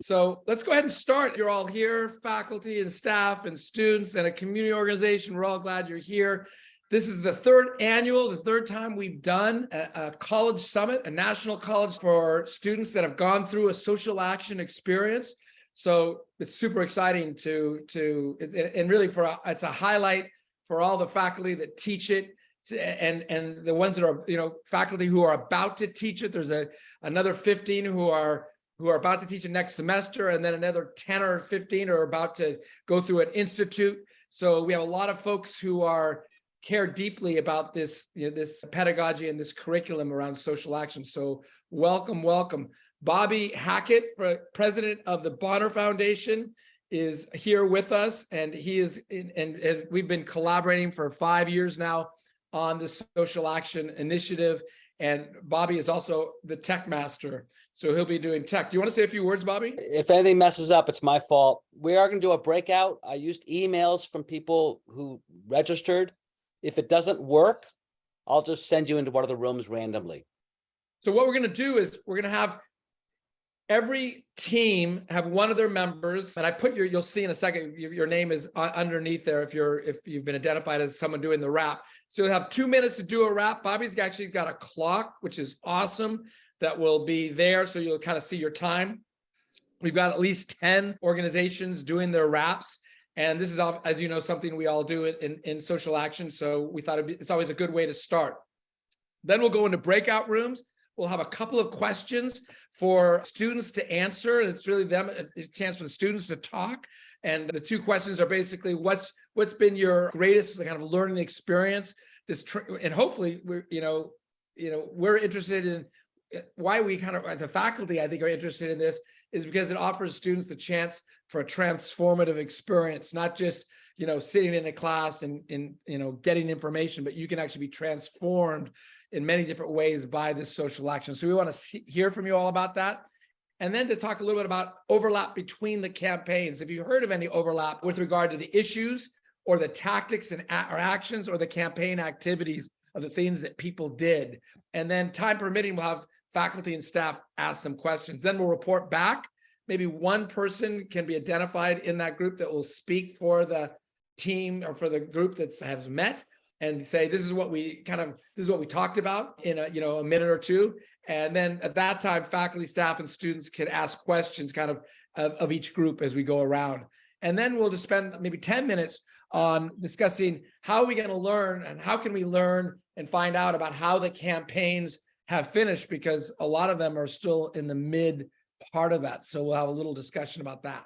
So let's go ahead and start. You're all here, faculty and staff and students and a community organization. We're all glad you're here. This is the third time we've done a college summit, a national college for students that have gone through a social action experience. So it's super exciting and really it's a highlight for all the faculty that teach it and the ones that are, faculty who are about to teach it. There's another 15 who are about to teach it next semester, and then another 10 or 15 are about to go through an institute. So we have a lot of folks who care deeply about this, this pedagogy and this curriculum around social action. So welcome. Bobby Hackett, president of the Bonner Foundation, is here with us, and and we've been collaborating for 5 years now on the social action initiative. And Bobby is also the tech master, so he'll be doing tech. Do you want to say a few words, Bobby? If anything messes up, it's my fault. We are going to do a breakout. I used emails from people who registered. If it doesn't work, I'll just send you into one of the rooms randomly. So what we're going to do is we're going to have every team have one of their members, and you'll see in a second, your name is underneath there if you've been identified as someone doing the rap. So you'll have 2 minutes to do a rap. Bobby's actually got a clock, which is awesome, that will be there, so you'll kind of see your time. We've got at least 10 organizations doing their raps, and this is, as you know, something we all do in social action. So we thought it's always a good way to start. Then we'll go into breakout rooms. We'll have a couple of questions for students to answer. It's really a chance for the students to talk. And the two questions are basically what's been your greatest kind of learning experience. And hopefully we're interested in why we kind of, as a faculty, I think are interested in this is because it offers students the chance for a transformative experience, not just sitting in a class and getting information, but you can actually be transformed in many different ways by this social action. So we want to hear from you all about that. And then to talk a little bit about overlap between the campaigns. If you heard of any overlap with regard to the issues or the tactics or actions or the campaign activities of the things that people did. And then time permitting, we'll have faculty and staff ask some questions. Then we'll report back. Maybe one person can be identified in that group that will speak for the team or for the group that has met, and say, this is what we talked about in a minute or two. And then at that time, faculty, staff, and students can ask questions of each group as we go around. And then we'll just spend maybe 10 minutes on discussing how are we going to learn and how can we learn and find out about how the campaigns have finished, because a lot of them are still in the mid part of that. So we'll have a little discussion about that.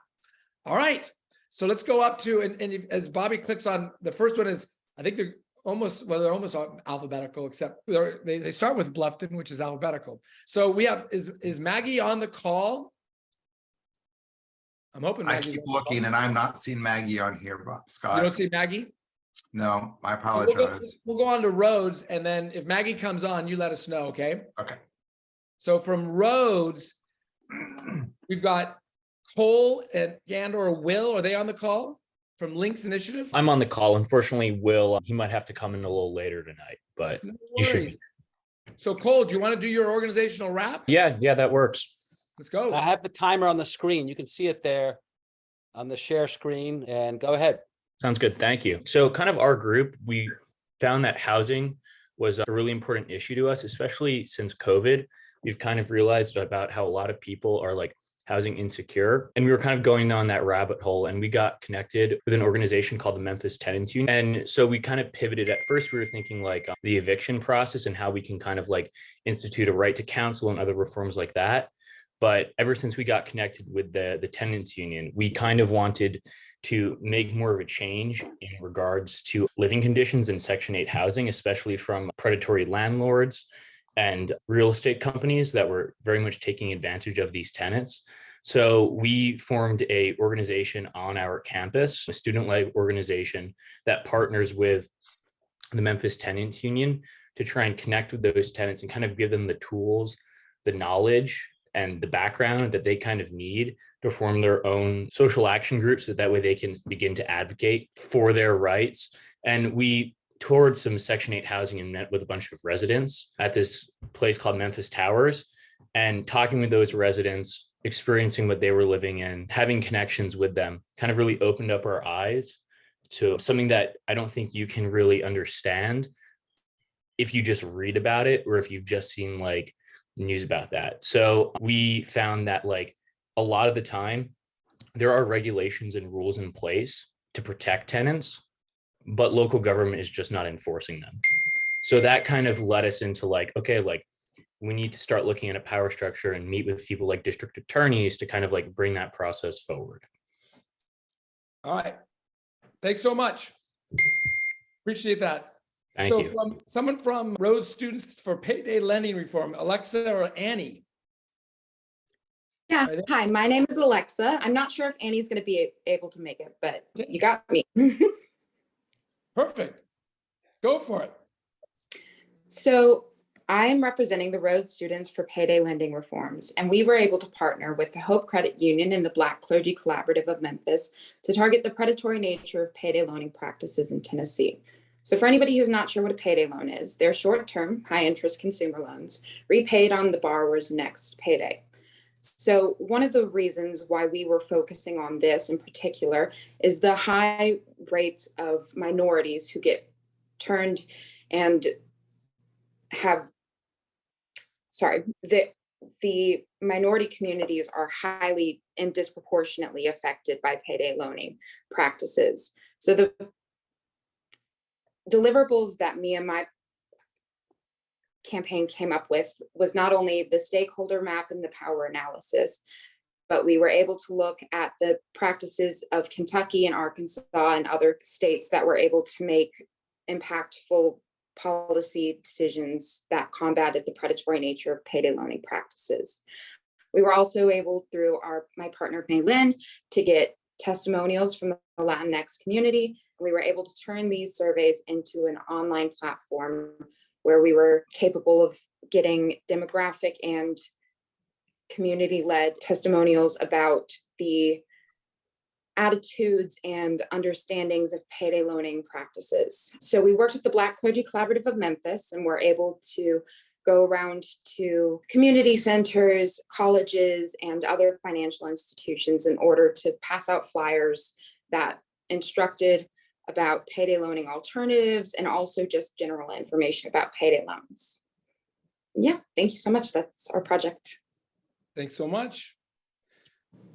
All right. So let's go up to, and as Bobby clicks on, the first one is, I think they're almost alphabetical, except they start with Bluffton, which is alphabetical. So we have, is Maggie on the call? I'm hoping Maggie's I keep looking and I'm not seeing Maggie on here, Scott. You don't see Maggie? No, I apologize. So we'll go on to Rhodes, and then if Maggie comes on, you let us know, okay? Okay. So from Rhodes, we've got Cole and Gandor Will. Are they on the call? From Links Initiative? I'm on the call. Unfortunately, Will, he might have to come in a little later tonight, but No you should. worries. So Cole, do you want to do your organizational wrap? Yeah, that works. Let's go. I have the timer on the screen. You can see it there on the share screen, and go ahead. Sounds good. Thank you. So kind of our group, we found that housing was a really important issue to us, especially since COVID. We've kind of realized about how a lot of people are housing insecure. And we were kind of going down that rabbit hole, and we got connected with an organization called the Memphis Tenants Union. And so we kind of pivoted. At first, we were thinking the eviction process and how we can kind of institute a right to counsel and other reforms like that. But ever since we got connected with the Tenants Union, we kind of wanted to make more of a change in regards to living conditions in Section 8 housing, especially from predatory landlords and real estate companies that were very much taking advantage of these tenants. So we formed a organization on our campus, a student-led organization that partners with the Memphis Tenants Union to try and connect with those tenants and kind of give them the tools, the knowledge, and the background that they kind of need to form their own social action groups, so that way they can begin to advocate for their rights. And we toured some Section 8 housing and met with a bunch of residents at this place called Memphis Towers, and talking with those residents, experiencing what they were living in, having connections with them, kind of really opened up our eyes to something that I don't think you can really understand if you just read about it or if you've just seen like news about that. So we found that like a lot of the time there are regulations and rules in place to protect tenants, but local government is just not enforcing them. So that kind of led us into like, okay, like we need to start looking at a power structure and meet with people like district attorneys to kind of like bring that process forward. All right. Thanks so much. Appreciate that. Thank you. From someone from Rhodes Students for Payday Lending Reform, Alexa or Annie? Yeah, hi, my name is Alexa. I'm not sure if Annie's going to be able to make it, but you got me. Perfect. Go for it. So I am representing the Rhodes Students for Payday Lending Reforms, and we were able to partner with the Hope Credit Union and the Black Clergy Collaborative of Memphis to target the predatory nature of payday loaning practices in Tennessee. So for anybody who's not sure what a payday loan is, they're short-term, high-interest consumer loans repaid on the borrower's next payday. So one of the reasons why we were focusing on this in particular is the high rates of minorities who get turned and have, the minority communities are highly and disproportionately affected by payday loaning practices. So the deliverables that me and my campaign came up with was not only the stakeholder map and the power analysis, but we were able to look at the practices of Kentucky and Arkansas and other states that were able to make impactful policy decisions that combated the predatory nature of payday loaning practices. We were also able, through my partner Maylin, to get testimonials from the Latinx community. We were able to turn these surveys into an online platform where we were capable of getting demographic and community-led testimonials about the attitudes and understandings of payday loaning practices. So we worked with the Black Clergy Collaborative of Memphis, and we're able to go around to community centers, colleges, and other financial institutions in order to pass out flyers that instructed about payday loaning alternatives and also just general information about payday loans. Yeah, thank you so much. That's our project. Thanks so much.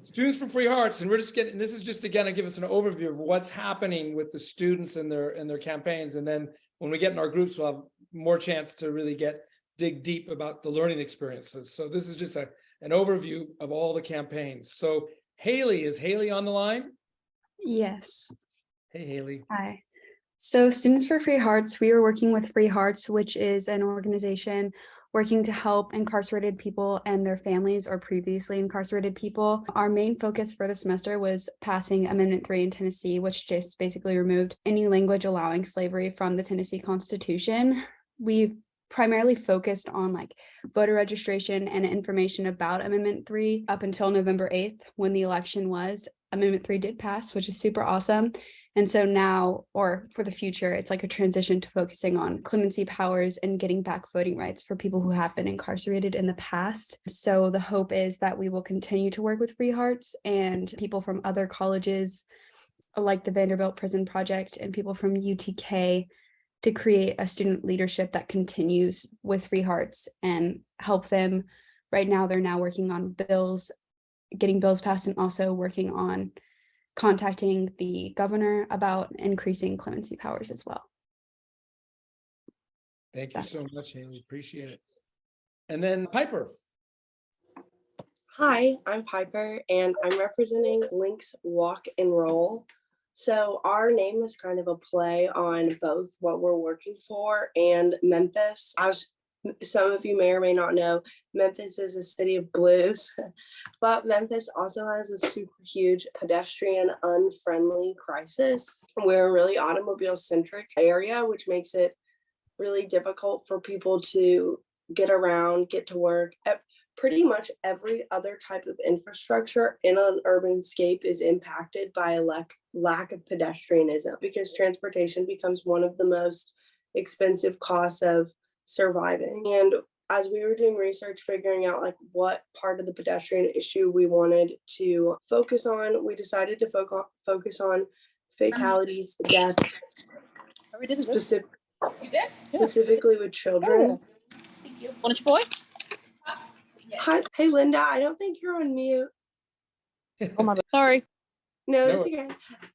Students for Free Hearts, and we're just getting, this is just again to give us an overview of what's happening with the students and their campaigns. And then when we get in our groups, we'll have more chance to really dig deep about the learning experiences. So this is just an overview of all the campaigns. So Haley, is Haley on the line? Yes. Hey, Haley. Hi. So Students for Free Hearts, we are working with Free Hearts, which is an organization working to help incarcerated people and their families or previously incarcerated people. Our main focus for the semester was passing Amendment 3 in Tennessee, which just basically removed any language allowing slavery from the Tennessee Constitution. We've primarily focused on like voter registration and information about Amendment 3 up until November 8th when the election was. Amendment 3 did pass, which is super awesome. And so now, or for the future, it's like a transition to focusing on clemency powers and getting back voting rights for people who have been incarcerated in the past. So the hope is that we will continue to work with Free Hearts and people from other colleges like the Vanderbilt Prison Project and people from UTK to create a student leadership that continues with Free Hearts and help them. Right now, they're now working on bills, getting bills passed, and also working on contacting the governor about increasing clemency powers as well. Thank you so much, Haley. Appreciate it. And then Piper. Hi, I'm Piper, and I'm representing Link's Walk and Roll. So our name is kind of a play on both what we're working for and Memphis. As some of you may or may not know, Memphis is a city of blues, but Memphis also has a super huge pedestrian unfriendly crisis. We're a really automobile centric area, which makes it really difficult for people to get around, get to work. Pretty much every other type of infrastructure in an urban scape is impacted by a lack of pedestrianism, because transportation becomes one of the most expensive costs of surviving. And as we were doing research, figuring out like what part of the pedestrian issue we wanted to focus on, we decided to focus on fatalities, deaths, specifically with children. Thank you. Want your boy? Hi, hey Linda, I don't think you're on mute. Oh my, sorry. No, No. it's okay.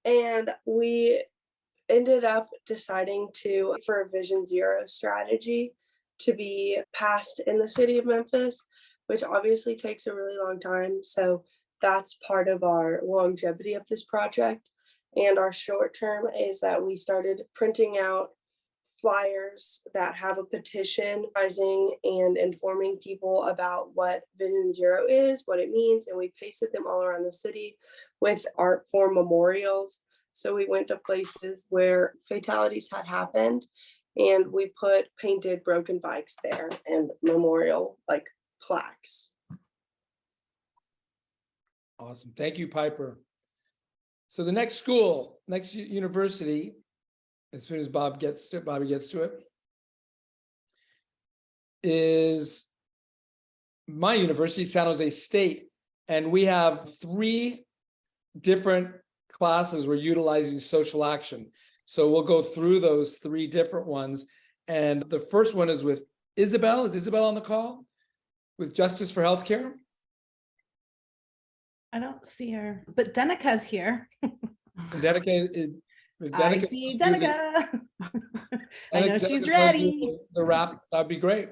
And we ended up deciding for a Vision Zero strategy to be passed in the city of Memphis, which obviously takes a really long time. So that's part of our longevity of this project. And our short term is that we started printing out flyers that have a petition advising and informing people about what Vision Zero is, what it means, and we pasted them all around the city with art for memorials. So we went to places where fatalities had happened and we put painted broken bikes there and memorial like plaques. Awesome. Thank you, Piper. So the next university, as soon as Bobby gets to it, is my university, San Jose State. And we have 3 different classes we're utilizing social action. So we'll go through those 3 different ones. And the first one is with Isabel. Is Isabel on the call? With Justice for Healthcare? I don't see her, but Denica's here. I see Denica. I know she's ready. The wrap, that'd be great.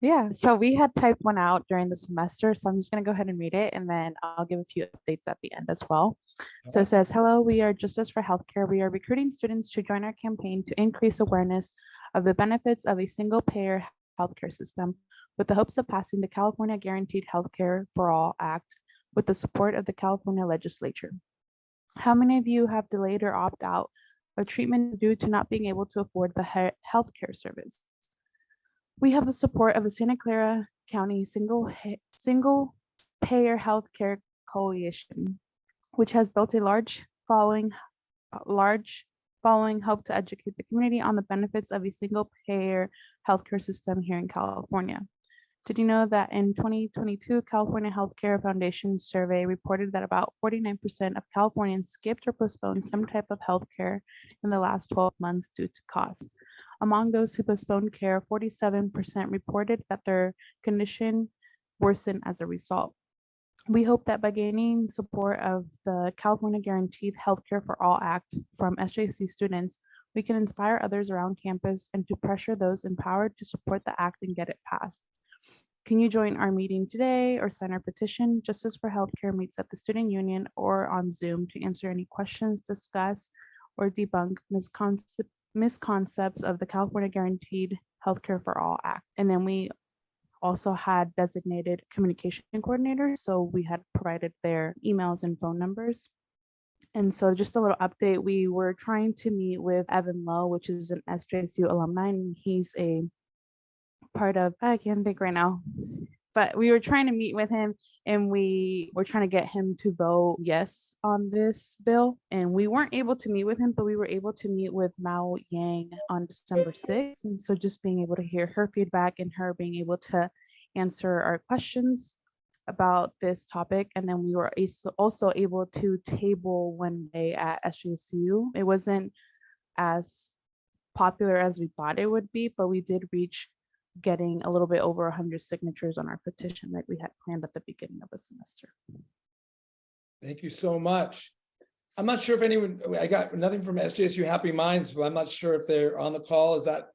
Yeah, so we had typed one out during the semester, so I'm just going to go ahead and read it, and then I'll give a few updates at the end as well. So it says, hello, we are Justice for Healthcare. We are recruiting students to join our campaign to increase awareness of the benefits of a single-payer healthcare system with the hopes of passing the California Guaranteed Healthcare for All Act with the support of the California legislature. How many of you have delayed or opt out of treatment due to not being able to afford the healthcare service? We have the support of the Santa Clara County Single Payer Healthcare Coalition, which has built a large following, hope to educate the community on the benefits of a single payer healthcare system here in California. Did you know that in 2022, California Healthcare Foundation survey reported that about 49% of Californians skipped or postponed some type of healthcare in the last 12 months due to cost? Among those who postponed care, 47% reported that their condition worsened as a result. We hope that by gaining support of the California Guaranteed Healthcare for All Act from SJC students, we can inspire others around campus and to pressure those empowered to support the act and get it passed. Can you join our meeting today or sign our petition? Justice for Healthcare meets at the Student Union or on Zoom to answer any questions, discuss, or debunk misconcepts of the California Guaranteed Healthcare for All Act. And then we also had designated communication coordinators, so we had provided their emails and phone numbers. And so just a little update, we were trying to meet with Evan Lowe, which is an SJSU alumni, and he's a part of, I can't think right now, but we were trying to meet with him and we were trying to get him to vote yes on this bill. And we weren't able to meet with him, but we were able to meet with Mao Yang on December 6th. And so just being able to hear her feedback and her being able to answer our questions about this topic. And then we were also able to table one day at SJSU. It wasn't as popular as we thought it would be, but we did reach getting a little bit over 100 signatures on our petition that we had planned at the beginning of the semester. Thank you so much. I'm not sure if anyone, I got nothing from SJSU Happy Minds, but I'm not sure if they're on the call. Is that?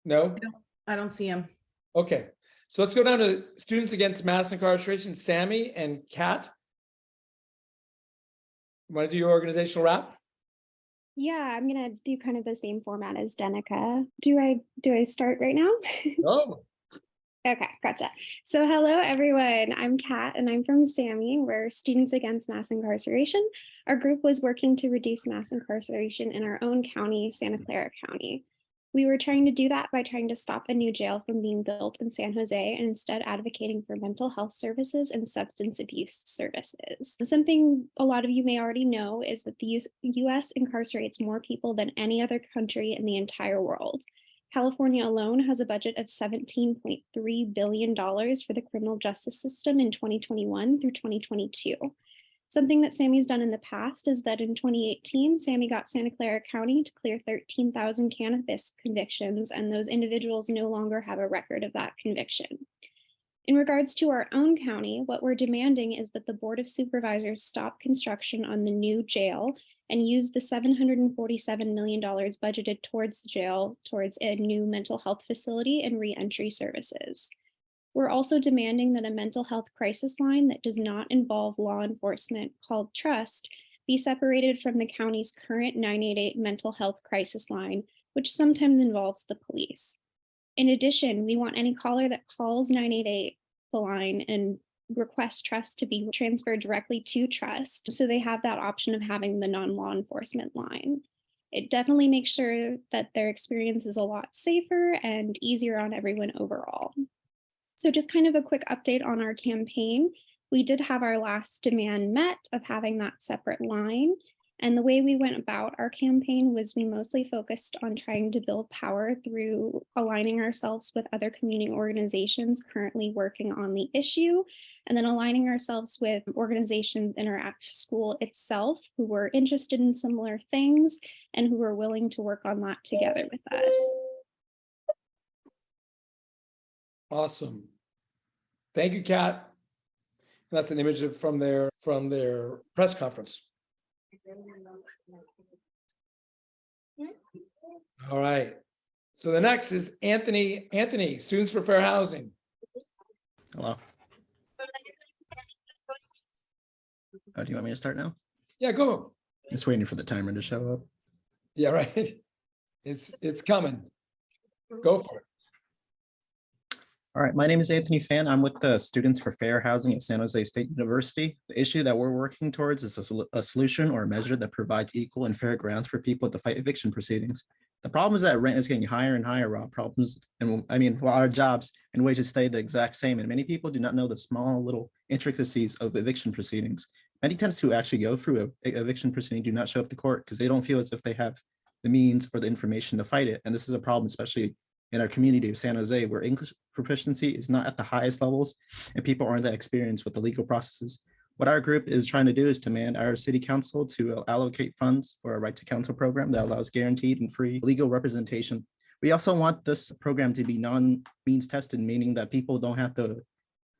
No? I don't see him. Okay, so let's go down to Students Against Mass Incarceration, Sammy and Kat. Want to do your organizational wrap? Yeah, I'm gonna do kind of the same format as Denica. Do I start right now? Oh. Okay, gotcha. So hello everyone, I'm Kat and I'm from SAMI. We're Students Against Mass Incarceration. Our group was working to reduce mass incarceration in our own county, Santa Clara County. We were trying to do that by trying to stop a new jail from being built in San Jose and instead advocating for mental health services and substance abuse services. Something a lot of you may already know is that the US incarcerates more people than any other country in the entire world. California alone has a budget of $17.3 billion for the criminal justice system in 2021 through 2022. Something that Sammy's done in the past is that in 2018, Sammy got Santa Clara County to clear 13,000 cannabis convictions, and those individuals no longer have a record of that conviction. In regards to our own county, what we're demanding is that the Board of Supervisors stop construction on the new jail and use the $747 million budgeted towards the jail towards a new mental health facility and reentry services. We're also demanding that a mental health crisis line that does not involve law enforcement, called Trust, be separated from the county's current 988 mental health crisis line, which sometimes involves the police. In addition, we want any caller that calls 988 the line and requests Trust to be transferred directly to Trust, so they have that option of having the non-law enforcement line. It definitely makes sure that their experience is a lot safer and easier on everyone overall. So just kind of a quick update on our campaign. We did have our last demand met of having that separate line. And the way we went about our campaign was we mostly focused on trying to build power through aligning ourselves with other community organizations currently working on the issue, and then aligning ourselves with organizations in our school itself who were interested in similar things and who were willing to work on that together with us. Awesome. Thank you, Kat. And that's an image from their press conference. All right. So the next is Anthony. Anthony, Students for Fair Housing. Hello. Do you want me to start now? Yeah, go. Just waiting for the timer to show up. Yeah, right. It's coming. Go for it. All right, my name is Anthony Fan. I'm with the Students for Fair Housing at San Jose State University. The issue that we're working towards is a solution or a measure that provides equal and fair grounds for people to fight eviction proceedings. The problem is that rent is getting higher and higher, Rob. While our jobs and wages stay the exact same, and many people do not know the small little intricacies of eviction proceedings. Many tenants who actually go through an eviction proceeding do not show up to court because they don't feel as if they have the means or the information to fight it. And this is a problem, especially in our community of San Jose, where English proficiency is not at the highest levels and people aren't that experienced with the legal processes. What our group is trying to do is demand our city council to allocate funds for a right to counsel program that allows guaranteed and free legal representation. We also want this program to be non-means tested, meaning that people don't have to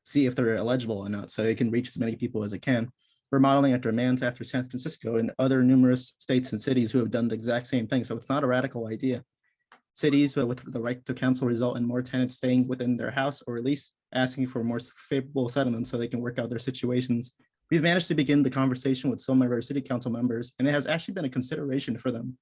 see if they're eligible or not, so it can reach as many people as it can. We're modeling after demands after San Francisco and other numerous states and cities who have done the exact same thing, so it's not a radical idea. Cities with the right to counsel result in more tenants staying within their house or at least asking for more favorable settlements so they can work out their situations. We've managed to begin the conversation with some of our city council members, and it has actually been a consideration for them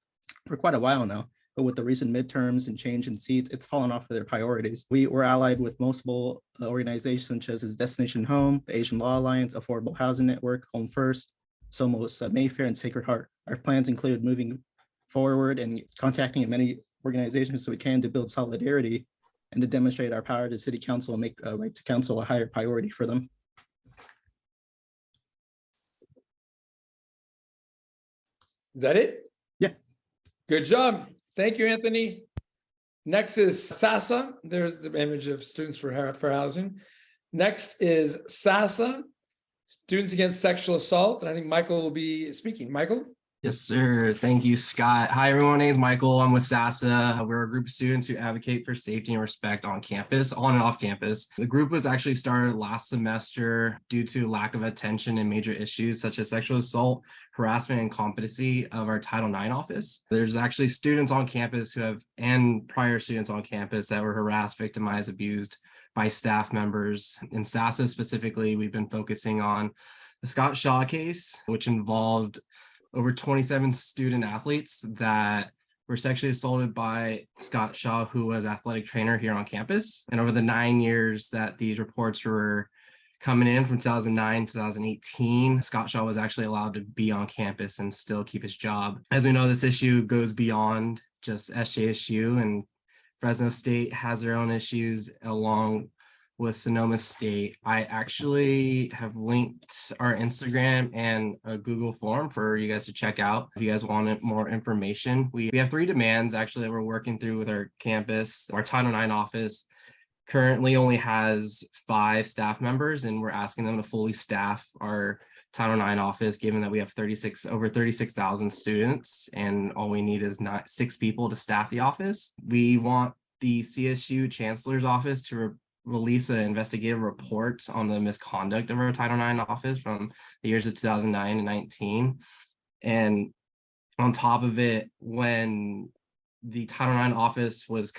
for quite a while now. But with the recent midterms and change in seats, it's fallen off of their priorities. We were allied with multiple organizations such as Destination Home, the Asian Law Alliance, Affordable Housing Network, Home First, Somos Mayfair, and Sacred Heart. Our plans include moving forward and contacting as many organizations so we can to build solidarity and to demonstrate our power to city council and make right to counsel a higher priority for them. Is that it? Yeah. Good job. Thank you, Anthony. Next is SASA. There's the image of Students for Housing. Next is SASA, Students Against Sexual Assault. And I think Michael will be speaking. Michael? Yes, sir. Thank you, Scott. Hi, everyone. My name is Michael. I'm with SASA. We're a group of students who advocate for safety and respect on campus, on and off campus. The group was actually started last semester due to lack of attention in major issues such as sexual assault, harassment, and competency of our Title IX office. There's actually students on campus and prior students on campus that were harassed, victimized, abused by staff members. In SASA specifically, we've been focusing on the Scott Shaw case, which involved over 27 student athletes that were sexually assaulted by Scott Shaw, who was athletic trainer here on campus. And over the 9 years that these reports were coming in from 2009 to 2018, Scott Shaw was actually allowed to be on campus and still keep his job. As we know, this issue goes beyond just SJSU, and Fresno State has their own issues along with Sonoma State. I actually have linked our Instagram and a Google form for you guys to check out if you guys wanted more information. We have 3 demands actually that we're working through with our campus. Our Title IX office currently only has 5 staff members, and we're asking them to fully staff our Title IX office, given that we have over 36,000 students, and all we need is 6 people to staff the office. We want the CSU Chancellor's Office to release an investigative report on the misconduct of our Title IX office from the years of 2009 and 19. And on top of it, when the Title IX office was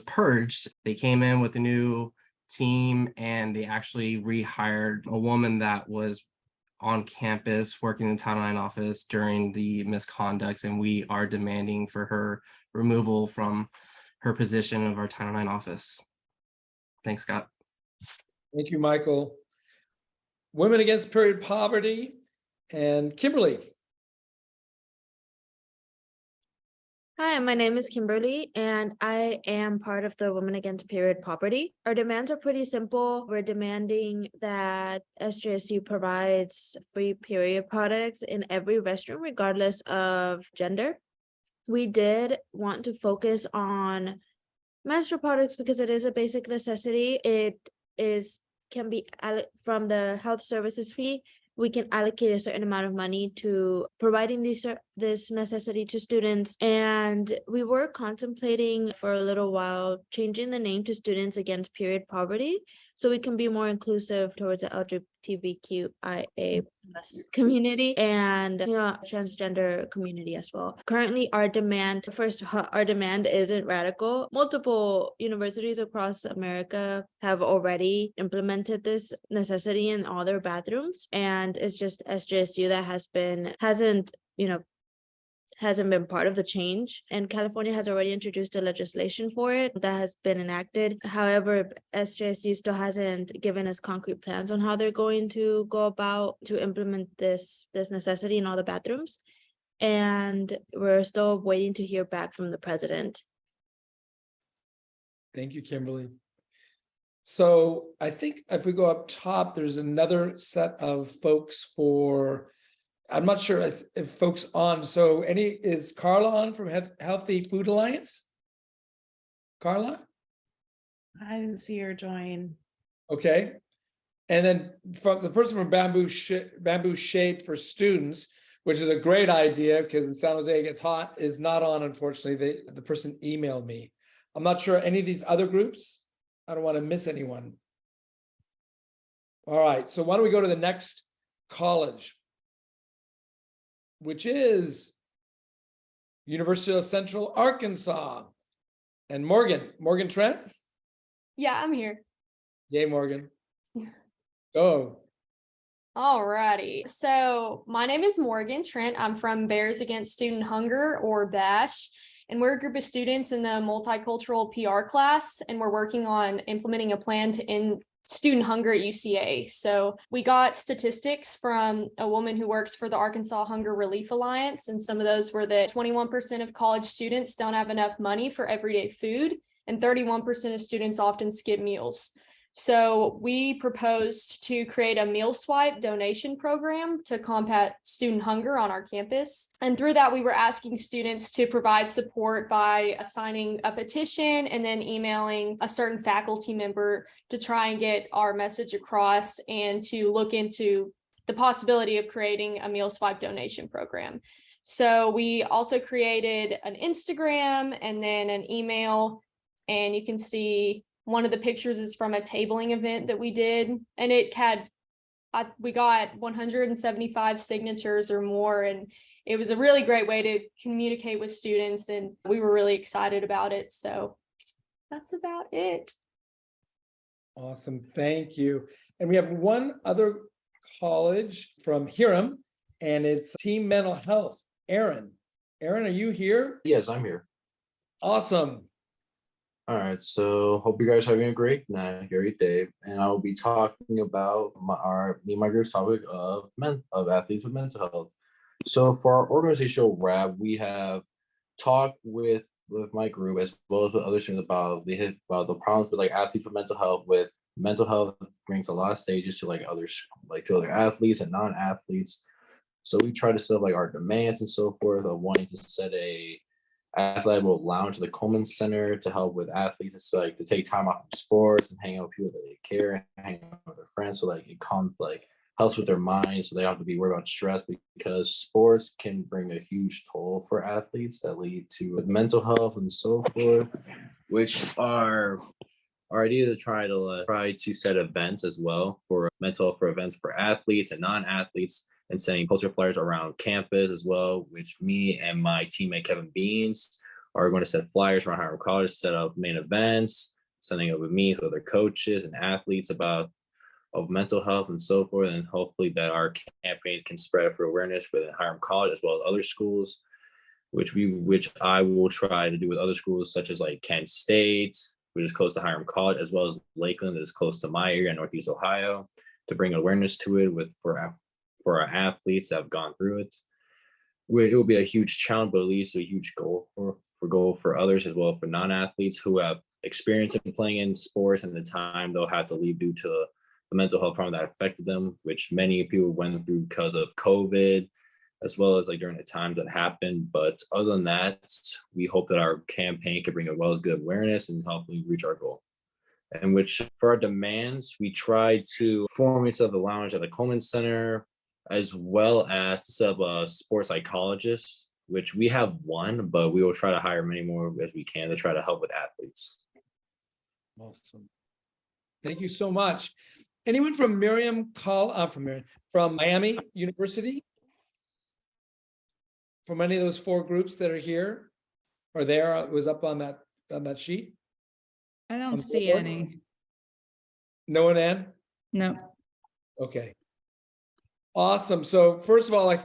purged, they came in with a new team and they actually rehired a woman that was on campus working in the Title IX office during the misconducts, and we are demanding for her removal from her position of our Title IX office. Thanks, Scott. Thank you, Michael. Women Against Period Poverty and Kimberly. Hi, my name is Kimberly, and I am part of the Women Against Period Poverty. Our demands are pretty simple. We're demanding that SJSU provides free period products in every restroom, regardless of gender. We did want to focus on menstrual products because it is a basic necessity. Can be from the health services fee. We can allocate a certain amount of money to providing this necessity to students. And we were contemplating for a little while changing the name to Students Against Period Poverty so we can be more inclusive towards the LGBTQIA+ community and transgender community as well. Currently, our demand isn't radical. Multiple universities across America have already implemented this necessity in all their bathrooms, and it's just SJSU that hasn't been part of the change, and California has already introduced a legislation for it that has been enacted. However, SJSU still hasn't given us concrete plans on how they're going to go about to implement this necessity in all the bathrooms, and we're still waiting to hear back from the president. Thank you, Kimberly. So I think if we go up top, there's another set of folks for, I'm not sure if folks on. So is Carla on from Healthy Food Alliance? Carla? I didn't see her join. Okay. And then from the person from Bamboo Shade for Students, which is a great idea because in San Jose it gets hot, is not on, unfortunately. The person emailed me. I'm not sure any of these other groups. I don't want to miss anyone. All right. So why don't we go to the next college, which is University of Central Arkansas. And Morgan Trent? Yeah, I'm here. Yay, Morgan. Go. All righty. So my name is Morgan Trent. I'm from Bears Against Student Hunger, or BASH, and we're a group of students in the multicultural PR class, and we're working on implementing a plan to end student hunger at UCA. So we got statistics from a woman who works for the Arkansas Hunger Relief Alliance, and some of those were that 21% of college students don't have enough money for everyday food, and 31% of students often skip meals. So we proposed to create a meal swipe donation program to combat student hunger on our campus. And through that, we were asking students to provide support by signing a petition and then emailing a certain faculty member to try and get our message across and to look into the possibility of creating a meal swipe donation program. So we also created an Instagram and then an email, and you can see one of the pictures is from a tabling event that we did, and we got 175 signatures or more, and it was a really great way to communicate with students, and we were really excited about it. So that's about it. Awesome, thank you. And we have one other college from Hiram, and it's Team Mental Health. Aaron, are you here? Yes, I'm here. Awesome. All right, so hope you guys are having a great night, great day, and I will be talking about my group's topic of athletes with mental health. So for our organizational wrap, we have talked with my group as well as with other students about the problems with like athletes with mental health with mental health brings a lot of stages to like others, like to other athletes and non-athletes. So we try to set up like our demands and so forth of wanting to set a athletic lounge at the Coleman Center to help with athletes. It's like to take time off from sports and hang out with people that they care and hang out with their friends. So like it comes like helps with their minds, so they don't have to be worried about stress, because sports can bring a huge toll for athletes that lead to mental health and so forth, which are our idea to try to set events as well for mental health, for events for athletes and non-athletes, and sending poster flyers around campus as well, which me and my teammate Kevin Beans are going to set flyers around Hiram College, set up main events, sending it with me to other coaches and athletes about of mental health and so forth, and hopefully that our campaign can spread for awareness for the Hiram College as well as other schools, which I will try to do with other schools such as like Kent State, which is close to Hiram College, as well as Lakeland, that is close to my area in Northeast Ohio, to bring awareness to it for our athletes that have gone through it. It will be a huge challenge, but at least a huge goal for others as well, for non-athletes who have experience in playing in sports and the time they'll have to leave due to the mental health problem that affected them, which many people went through because of COVID, as well as like during the times that happened. But other than that, we hope that our campaign can bring as well as good awareness and hopefully reach our goal. And which for our demands, we try to form into the lounge at the Coleman Center, as well as to set up a sports psychologist, which we have one, but we will try to hire many more as we can to try to help with athletes. Awesome. Thank you so much. Anyone from from Miami University? From any of those 4 groups that are here or there, it was up on that sheet? I don't see any. No one, Ann? No. Okay. Awesome. So first of all, like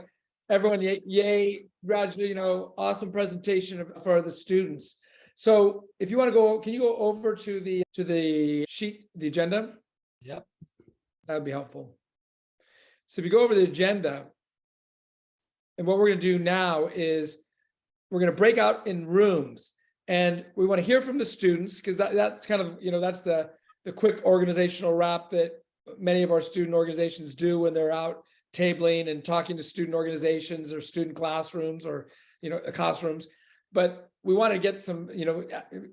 everyone, yay, congratulations, awesome presentation for the students. So if you want to go, can you go over to the sheet, the agenda? Yep. That would be helpful. So if you go over the agenda, and what we're going to do now is we're going to break out in rooms, and we want to hear from the students, because that's kind of, that's the quick organizational wrap that many of our student organizations do when they're out tabling and talking to student organizations or student classrooms or, classrooms. But we want to get some,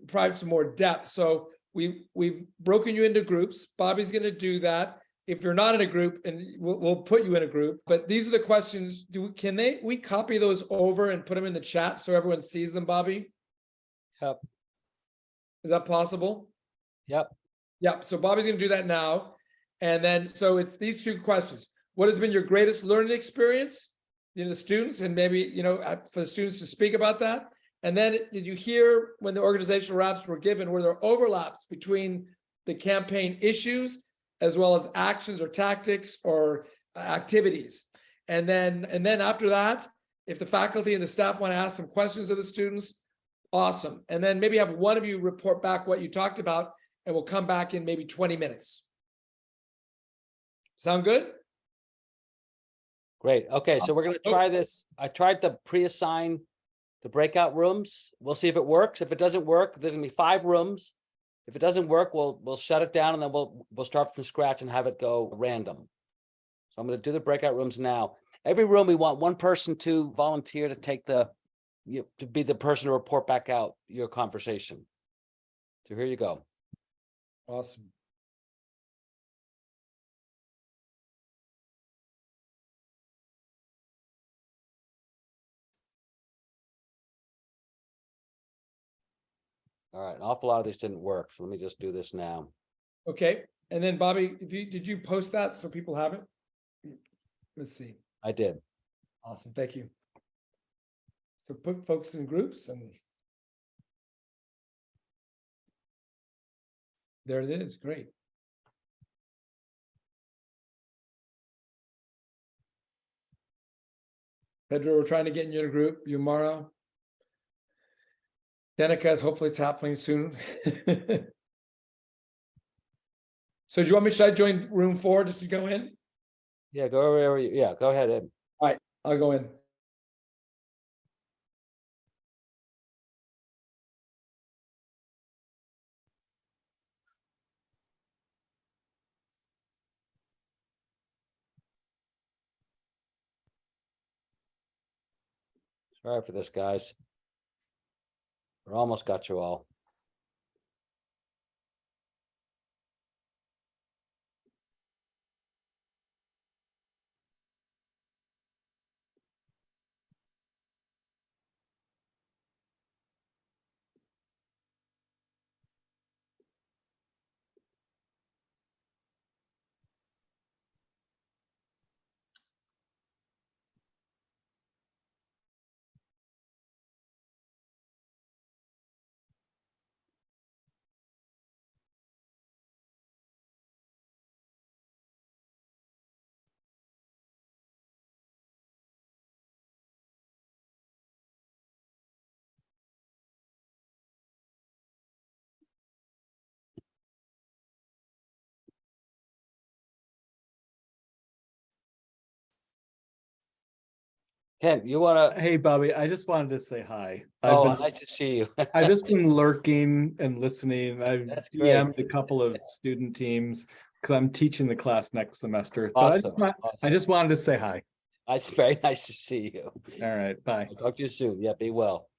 provide some more depth. So we've broken you into groups. Bobby's going to do that. If you're not in a group, and we'll put you in a group, but these are the questions. We copy those over and put them in the chat so everyone sees them, Bobby? Yep. Is that possible? Yep. Yep. So Bobby's going to do that now. And then, so it's these 2 questions. What has been your greatest learning experience? The students, and maybe, for the students to speak about that. And then did you hear when the organizational wraps were given, were there overlaps between the campaign issues as well as actions or tactics or activities? And then after that, if the faculty and the staff want to ask some questions of the students, awesome. And then maybe have one of you report back what you talked about, and we'll come back in maybe 20 minutes. Sound good? Great. Okay, so we're going to try this. I tried to pre-assign the breakout rooms. We'll see if it works. If it doesn't work, there's going to be 5 rooms. If it doesn't work, we'll shut it down, and then we'll start from scratch and have it go random. So I'm going to do the breakout rooms now. Every room, we want one person to volunteer to take to be the person to report back out your conversation. So here you go. Awesome. All right, an awful lot of these didn't work, so let me just do this now. Okay. And then Bobby, did you post that so people have it? Let's see. I did. Awesome. Thank you. So put folks in groups, and there it is. Great. Pedro, we're trying to get in your group. Yumara. Danica, hopefully it's happening soon. So do you want me, should I join room 4 just to go in? Yeah, go wherever you, yeah, go ahead, Ed. All right, I'll go in. Sorry for this, guys. We almost got you all. Ken, you wanna, Hey, Bobby, I just wanted to say hi. oh, nice to see you. I've just been lurking and listening. I've That's great. DM'd a couple of student teams because I'm teaching the class next semester. Awesome, But I just wanted to say hi. It's very nice to see you. All right, bye. I'll talk to you soon. Yeah, be well.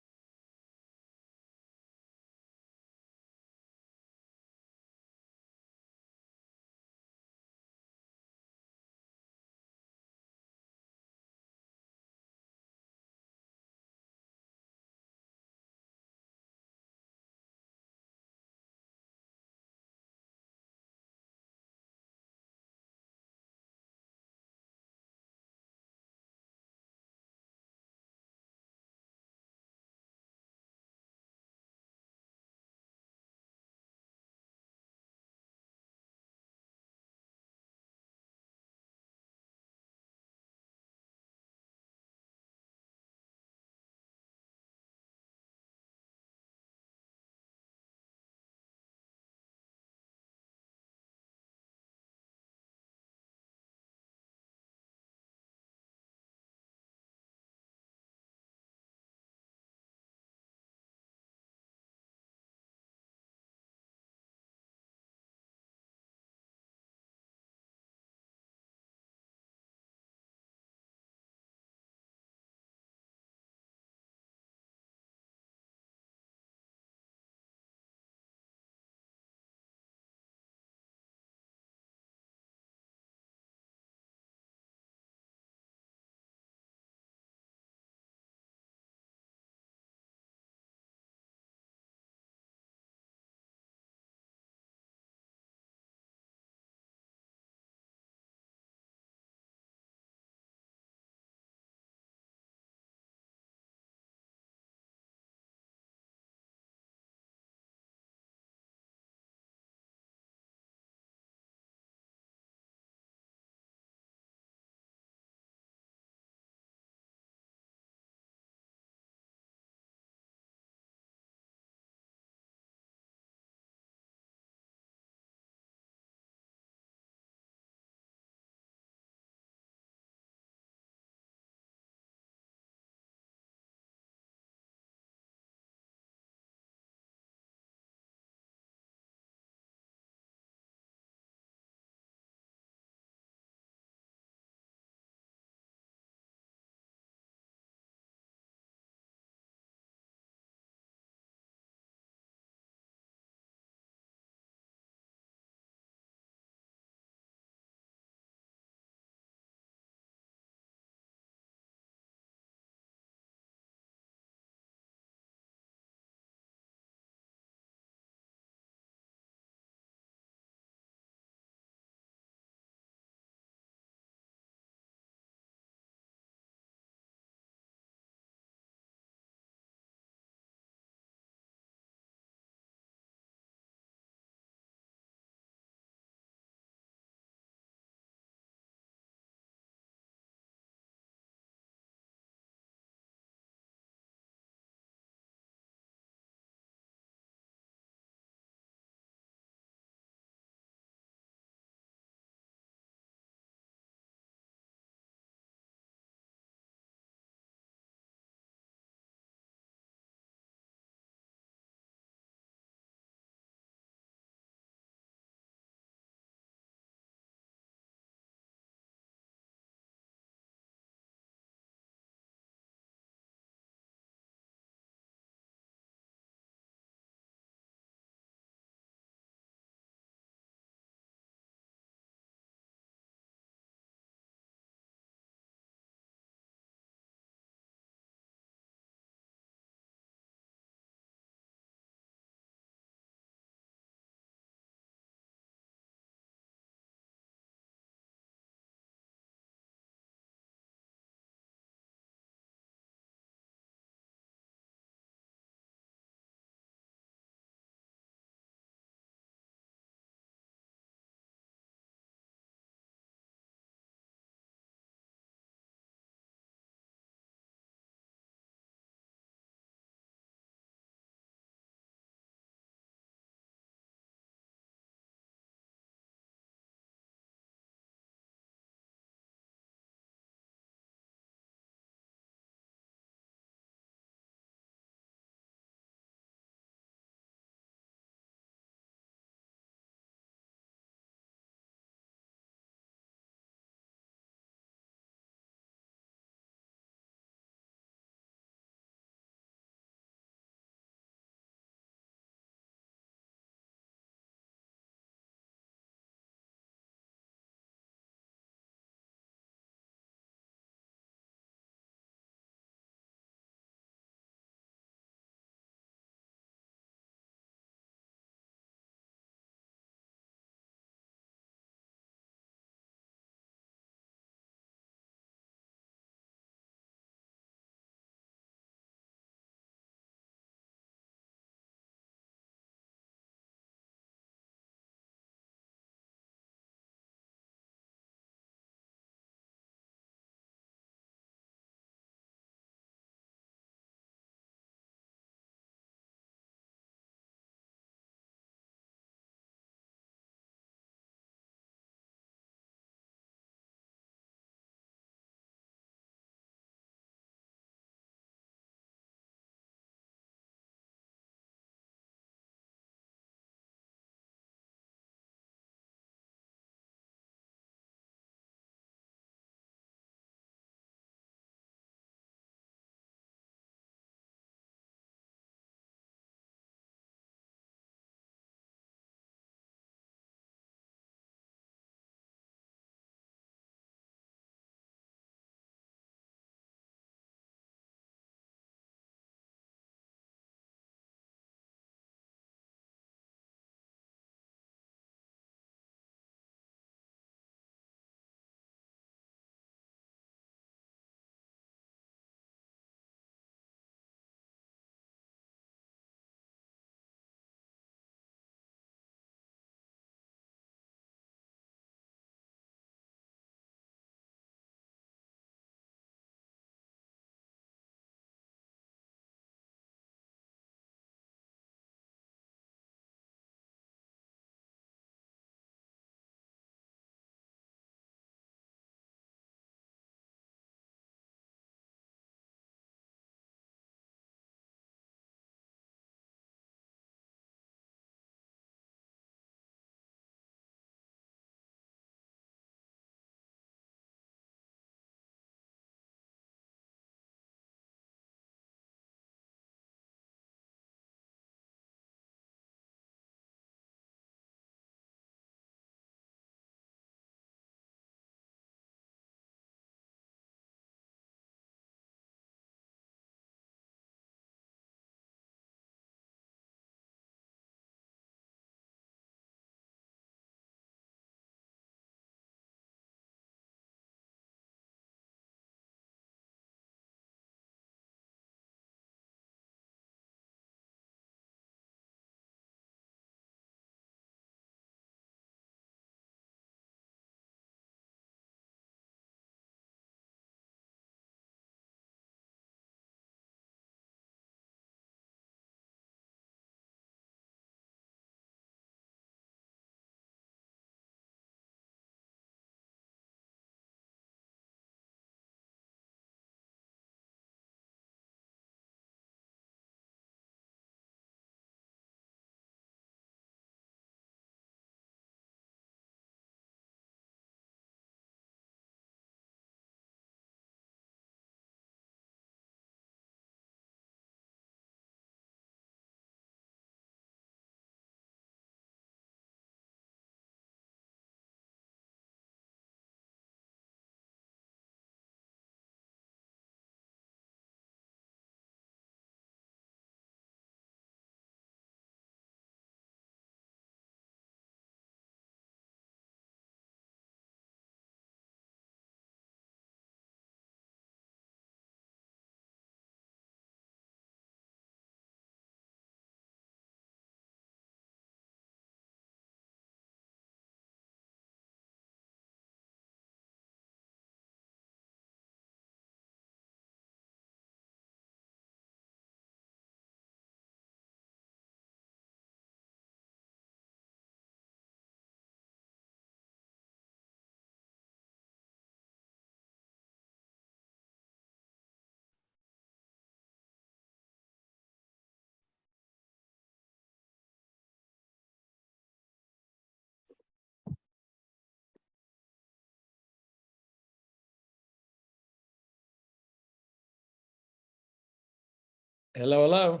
Hello, hello.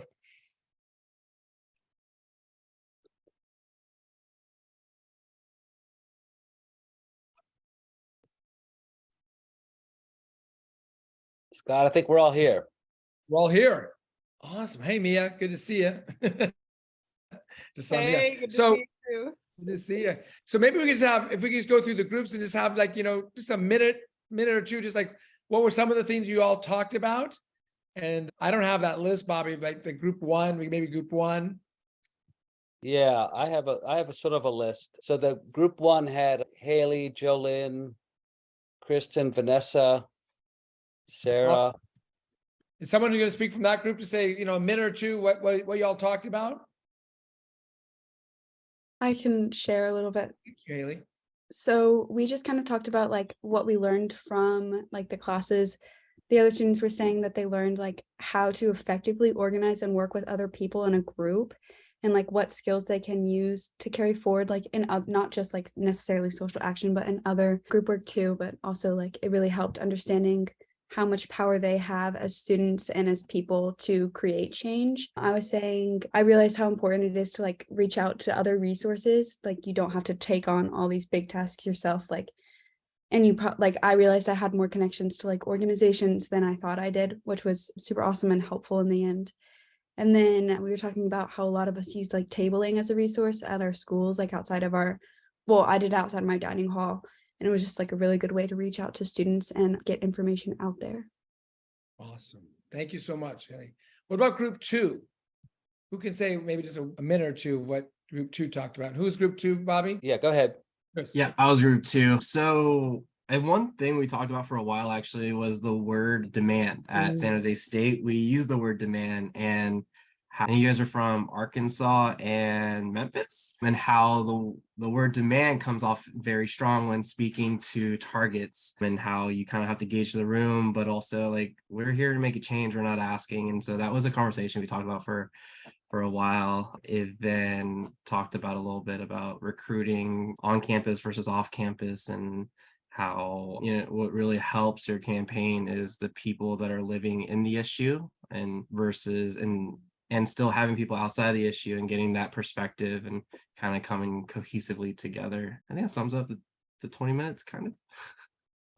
Scott, I think we're all here. We're all here. Awesome. Hey, Mia, good to see you. Just saw Mia. Hey, good to So see you too. good to see you. So maybe we could just have, if we could just go through the groups and just have like, just a minute or two, just like, what were some of the things you all talked about? And I don't have that list, Bobby, like the group one, maybe group one. Yeah, I have a sort of a list. So the group one had Haley, Jolynn, Kristen, Vanessa, Sarah. Awesome. Is someone going to speak from that group to say, a minute or two, what y'all talked about? I can share a little bit. Haley. So we just kind of talked about like what we learned from like the classes. The other students were saying that they learned like how to effectively organize and work with other people in a group, and like what skills they can use to carry forward, like in not just like necessarily social action, but in other group work too. But also like it really helped understanding how much power they have as students and as people to create change. I was saying, I realized how important it is to like reach out to other resources. Like you don't have to take on all these big tasks yourself. Like, and like, I realized I had more connections to like organizations than I thought I did, which was super awesome and helpful in the end. And then we were talking about how a lot of us use like tabling as a resource at our schools, like outside of I did outside my dining hall. And it was just like a really good way to reach out to students and get information out there. Awesome. Thank you so much, Haley. What about group two? Who can say maybe just a minute or two of what group two talked about? Who's group two, Bobby? Yeah, go ahead. Chris. Yeah, I was group two. So, and one thing we talked about for a while actually was the word demand at San Jose State. We use the word demand, and how you guys are from Arkansas and Memphis, and how the word demand comes off very strong when speaking to targets, and how you kind of have to gauge the room, but also like, we're here to make a change, we're not asking. And so that was a conversation we talked about for a while. It then talked about a little bit about recruiting on campus versus off campus, and how, what really helps your campaign is the people that are living in the issue and still having people outside of the issue and getting that perspective and kind of coming cohesively together. I think that sums up the 20 minutes kind of.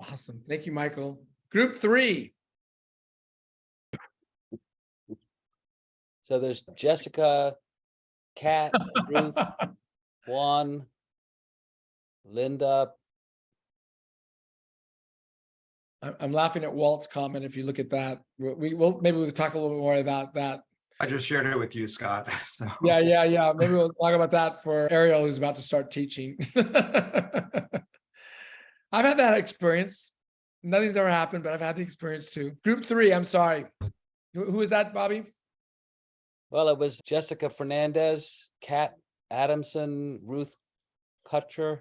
Awesome. Thank you, Michael. Group three. So there's Jessica, Kat, Ruth, Juan, Linda. I'm laughing at Walt's comment. If you look at that, maybe we'll talk a little bit more about that. I just shared it with you, Scott. So. Yeah. Maybe we'll talk about that for Ariel, who's about to start teaching. I've had that experience. Nothing's ever happened, but I've had the experience too. Group three, I'm sorry. Who is that, Bobby? Well, it was Jessica Fernandez, Kat Adamson, Ruth Kutcher,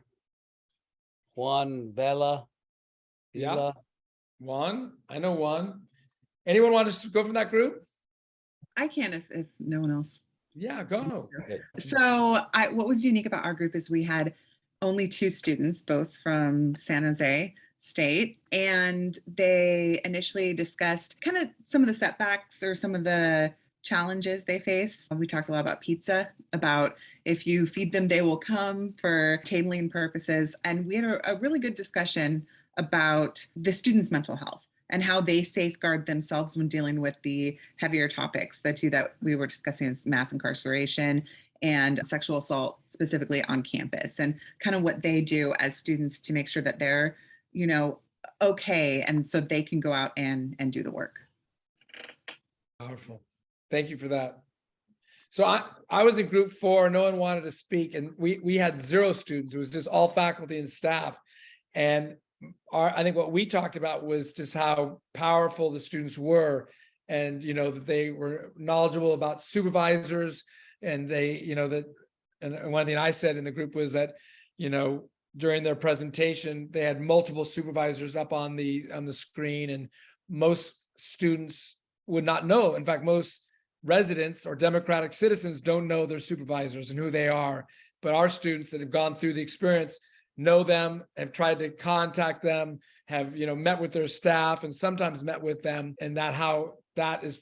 Juan Vela. Yeah. Juan. I know Juan. Anyone want to go from that group? I can if no one else. Yeah, go. So what was unique about our group is we had only 2 students, both from San Jose State, and they initially discussed kind of some of the setbacks or some of the challenges they face. We talked a lot about pizza, about if you feed them, they will come, for tabling purposes. And we had a really good discussion about the students' mental health and how they safeguard themselves when dealing with the heavier topics. The 2 that we were discussing is mass incarceration and sexual assault, specifically on campus, and kind of what they do as students to make sure that they're, okay, and so they can go out and do the work. Powerful. Thank you for that. So I was in group 4, no one wanted to speak, and we had 0 students. It was just all faculty and staff. And I think what we talked about was just how powerful the students were, and that they were knowledgeable about supervisors, and they and one thing I said in the group was that during their presentation they had multiple supervisors up on the screen, and most students would not know. In fact, most residents or democratic citizens don't know their supervisors and who they are, but our students that have gone through the experience know them, have tried to contact them, have met with their staff, and sometimes met with them, and that how that is,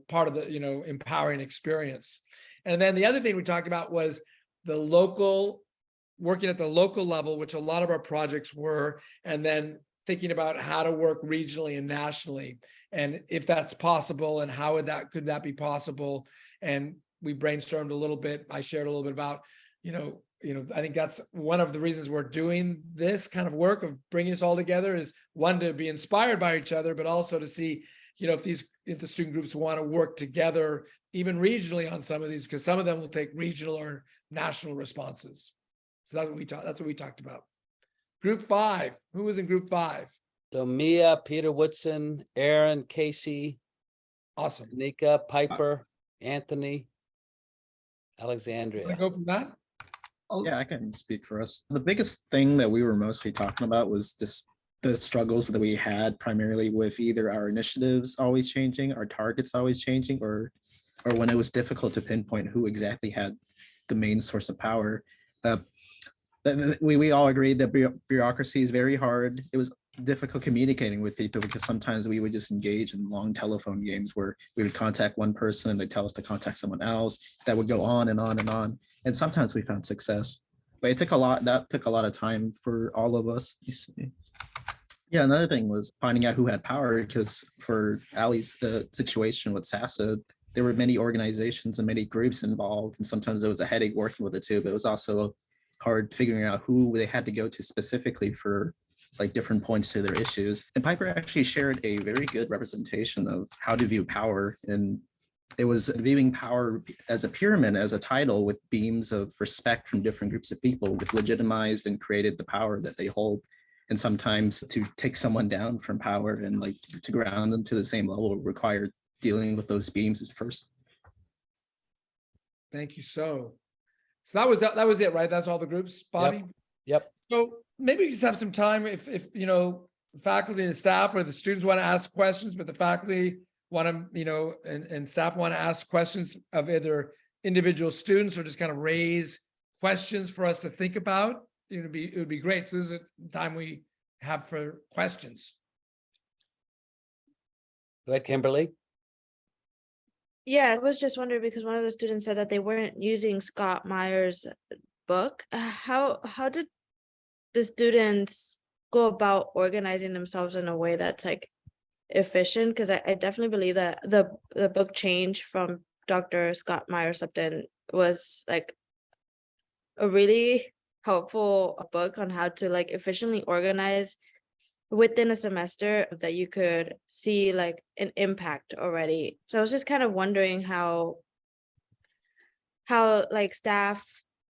part of the, empowering experience. And then the other thing we talked about was working at the local level, which a lot of our projects were, and then thinking about how to work regionally and nationally, and if that's possible, and how could that be possible. And we brainstormed a little bit. I shared a little bit about, I think that's one of the reasons we're doing this kind of work of bringing us all together, is one, to be inspired by each other, but also to see, if the student groups want to work together, even regionally on some of these, because some of them will take regional or national responses. So that's what we talked about. Group 5, who was in group 5? So Mia, Peter Woodson, Aaron, Casey. Awesome. Nika, Piper, Anthony, Alexandria. Wanna go from that? Yeah, I can speak for us. The biggest thing that we were mostly talking about was just the struggles that we had primarily with either our initiatives always changing, our targets always changing, or when it was difficult to pinpoint who exactly had the main source of power. We all agreed that bureaucracy is very hard. It was difficult communicating with people because sometimes we would just engage in long telephone games where we would contact one person and they tell us to contact someone else. That would go on and on and on. And sometimes we found success, but it took a lot of time for all of us. Yeah, another thing was finding out who had power, because for Ali's situation with SASA, there were many organizations and many groups involved, and sometimes it was a headache working with the two, but it was also hard figuring out who they had to go to specifically for like different points to their issues. And Piper actually shared a very good representation of how to view power, and it was viewing power as a pyramid, as a title with beams of respect from different groups of people, with legitimized and created the power that they hold. And sometimes to take someone down from power and like to ground them to the same level required dealing with those beams at first. Thank you. So that was it, right? That's all the groups, Bobby? Yep. So maybe we just have some time if faculty and staff or the students want to ask questions, but the faculty want to, and staff want to ask questions of either individual students or just kind of raise questions for us to think about. It would be great. So this is the time we have for questions. Go ahead, Kimberly. Yeah, I was just wondering because one of the students said that they weren't using Scott Meyer's book. How did the students go about organizing themselves in a way that's like efficient? Because I definitely believe that the book Change from Dr. Scott Meyer-Supton was like a really helpful book on how to like efficiently organize within a semester that you could see like an impact already. So I was just kind of wondering how like staff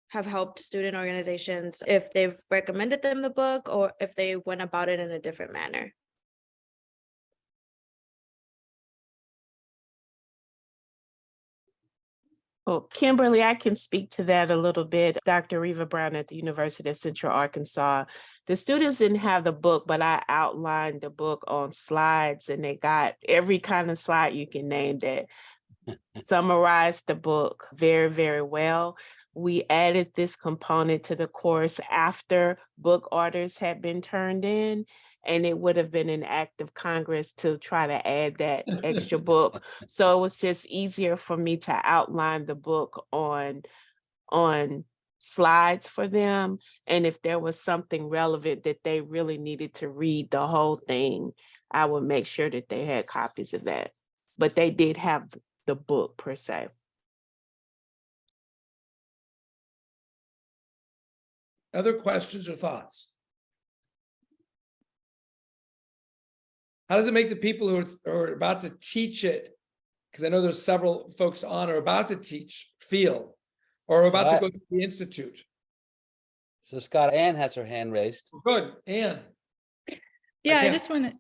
have helped student organizations, if they've recommended them the book or if they went about it in a different manner. Well, Kimberly, I can speak to that a little bit. Dr. Reva Brown at the University of Central Arkansas. The students didn't have the book, but I outlined the book on slides, and they got every kind of slide you can name that summarized the book very, very well. We added this component to the course after book orders had been turned in, and it would have been an act of Congress to try to add that extra book. So it was just easier for me to outline the book on slides for them. And if there was something relevant that they really needed to read the whole thing, I would make sure that they had copies of that. But they did have the book per se. Other questions or thoughts? How does it make the people who are about to teach it, because I know there's several folks on or about to teach, feel, or about to go to the institute? So Scott, Ann has her hand raised. Good, Ann. Yeah, I just wanted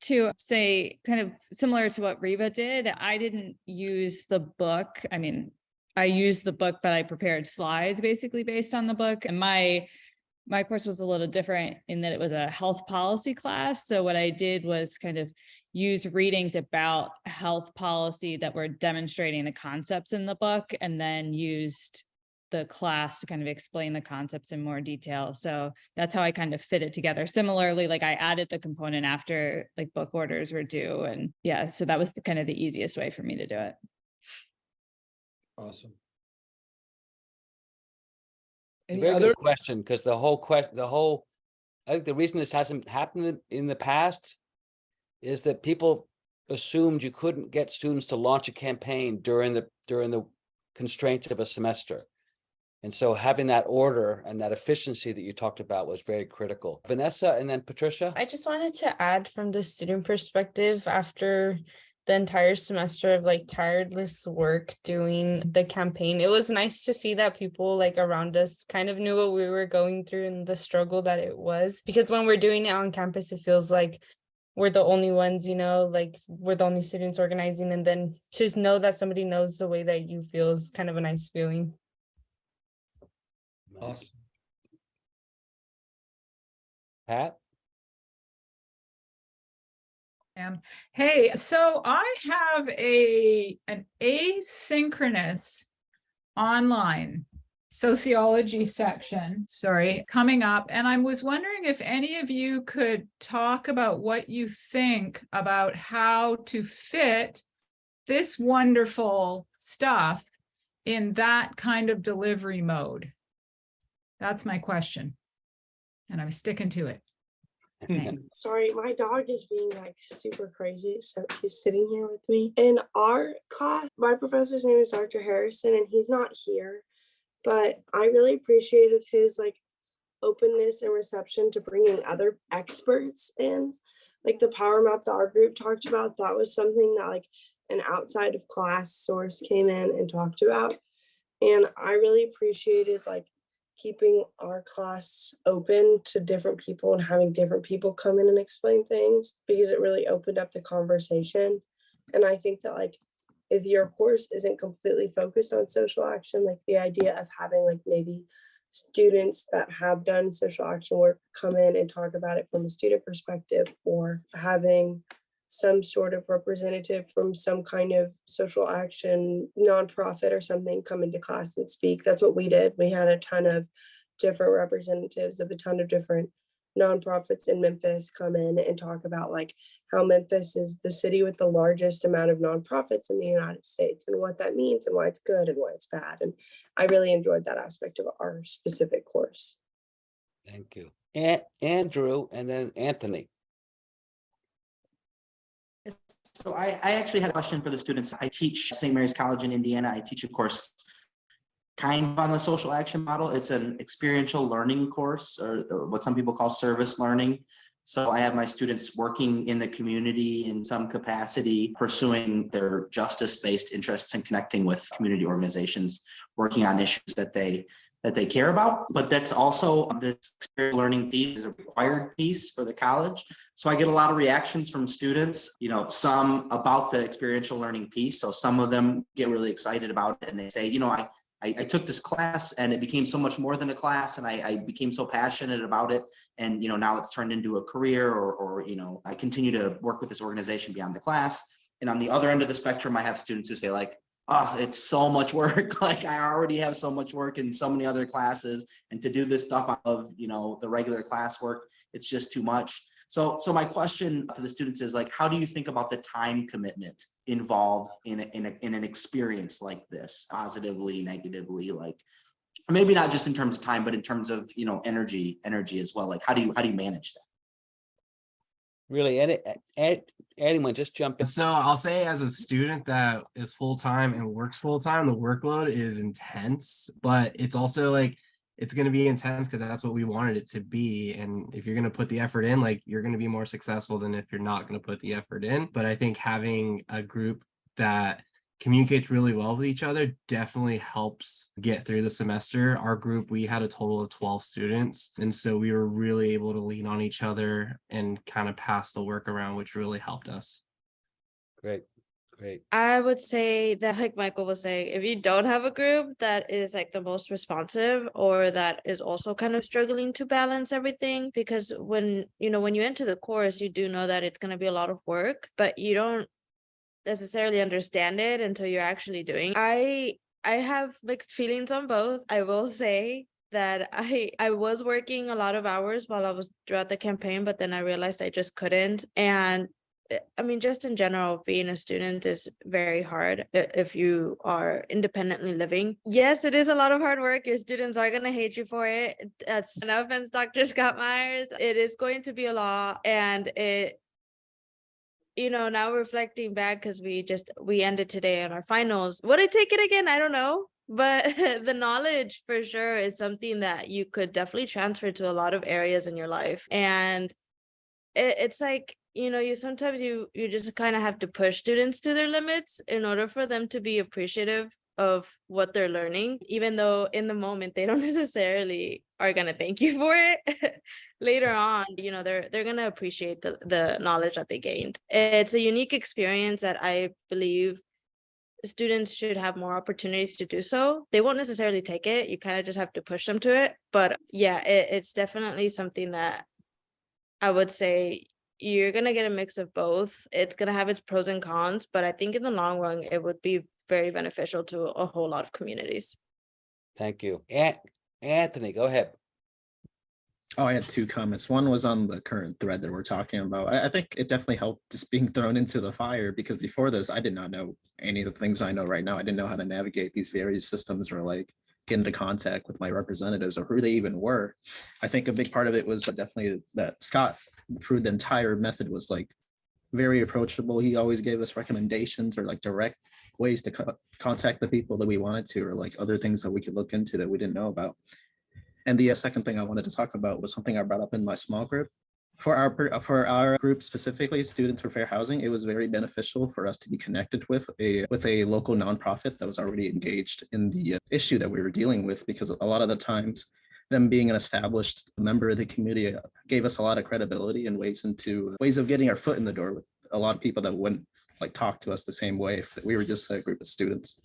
to say, kind of similar to what Reva did, I didn't use the book. I mean, I used the book, but I prepared slides basically based on the book. And my course was a little different in that it was a health policy class. So what I did was kind of use readings about health policy that were demonstrating the concepts in the book, and then used the class to kind of explain the concepts in more detail. So that's how I kind of fit it together. Similarly, like I added the component after like book orders were due. And yeah, so that was kind of the easiest way for me to do it. Awesome. It's a Any very other good question, because I think the reason this hasn't happened in the past is that people assumed you couldn't get students to launch a campaign during the constraints of a semester. And so having that order and that efficiency that you talked about was very critical. Vanessa and then Patricia. I just wanted to add from the student perspective, after the entire semester of like tireless work doing the campaign, it was nice to see that people like around us kind of knew what we were going through and the struggle that it was. Because when we're doing it on campus, it feels like we're the only ones, you know, like we're the only students organizing, and then just know that somebody knows the way that you feel is kind of a nice feeling. Awesome. Pat? Hey, so I have an asynchronous online sociology section, coming up. And I was wondering if any of you could talk about what you think about how to fit this wonderful stuff in that kind of delivery mode. That's my question. And I'm sticking to it. Thanks. Sorry, my dog is being like super crazy, so he's sitting here with me. In our class, my professor's name is Dr. Harrison, and he's not here, but I really appreciated his like openness and reception to bringing other experts in. Like the power map that our group talked about, that was something that like an outside of class source came in and talked about. And I really appreciated like keeping our class open to different people and having different people come in and explain things, because it really opened up the conversation. And I think that like if your course isn't completely focused on social action, like the idea of having like maybe students that have done social action work come in and talk about it from a student perspective, or having some sort of representative from some kind of social action nonprofit or something come into class and speak. That's what we did. We had a ton of different representatives of a ton of different nonprofits in Memphis come in and talk about like how Memphis is the city with the largest amount of nonprofits in the United States, and what that means and why it's good and why it's bad. And I really enjoyed that aspect of our specific course. Thank you. Andrew, and then Anthony. So I actually had a question for the students. I teach St. Mary's College in Indiana. I teach a course kind of on the social action model. It's an experiential learning course, or what some people call service learning. So I have my students working in the community in some capacity, pursuing their justice-based interests and connecting with community organizations, working on issues that they care about. But that's also, this experiential learning piece is a required piece for the college. So I get a lot of reactions from students, you know, some about the experiential learning piece. So some of them get really excited about it and they say, you know, I took this class and it became so much more than a class, and I became so passionate about it. And, you know, now it's turned into a career, or, you know, I continue to work with this organization beyond the class. And on the other end of the spectrum, I have students who say like, oh, it's so much work. Like I already have so much work in so many other classes, and to do this stuff of, you know, the regular classwork, it's just too much. So my question to the students is like, how do you think about the time commitment involved in an experience like this, positively, negatively, like maybe not just in terms of time, but in terms of, you know, energy as well. Like how do you manage that? Really, anyone just jump in. So I'll say, as a student that is full-time and works full-time, the workload is intense, but it's also like, it's going to be intense because that's what we wanted it to be. And if you're going to put the effort in, like you're going to be more successful than if you're not going to put the effort in. But I think having a group that communicates really well with each other definitely helps get through the semester. Our group, we had a total of 12 students. And so we were really able to lean on each other and kind of pass the work around, which really helped us. Great. I would say that, like Michael was saying, if you don't have a group that is like the most responsive, or that is also kind of struggling to balance everything, because when you enter the course, you do know that it's going to be a lot of work, but you don't necessarily understand it until you're actually doing it. I I have mixed feelings on both. I will say that I was working a lot of hours while I was throughout the campaign, but then I realized I just couldn't. And I mean, just in general, being a student is very hard if you are independently living. Yes, it is a lot of hard work. Your students are going to hate you for it. That's no offense, Dr. Scott Myers. It is going to be a lot. And now reflecting back, because we ended today on our finals. Would I take it again? I don't know. But the knowledge for sure is something that you could definitely transfer to a lot of areas in your life. And it's like, you sometimes you just kind of have to push students to their limits in order for them to be appreciative of what they're learning, even though in the moment they don't necessarily are going to thank you for it. Later on, they're going to appreciate the knowledge that they gained. It's a unique experience that I believe students should have more opportunities to do so. They won't necessarily take it. You kind of just have to push them to it. But yeah, it's definitely something that I would say you're going to get a mix of both. It's going to have its pros and cons, but I think in the long run, it would be very beneficial to a whole lot of communities. Thank you. Anthony, go ahead. Oh, I had two comments. One was on the current thread that we're talking about. I think it definitely helped just being thrown into the fire, because before this, I did not know any of the things I know right now. I didn't know how to navigate these various systems or like get into contact with my representatives or who they even were. I think a big part of it was definitely that Scott, through the entire method, was like very approachable. He always gave us recommendations or like direct ways to contact the people that we wanted to, or like other things that we could look into that we didn't know about. And the second thing I wanted to talk about was something I brought up in my small group. For our group specifically, Students for Fair Housing, it was very beneficial for us to be connected with a local nonprofit that was already engaged in the issue that we were dealing with, because a lot of the times them being an established member of the community gave us a lot of credibility and ways of getting our foot in the door with a lot of people that wouldn't like talk to us the same way if we were just a group of students.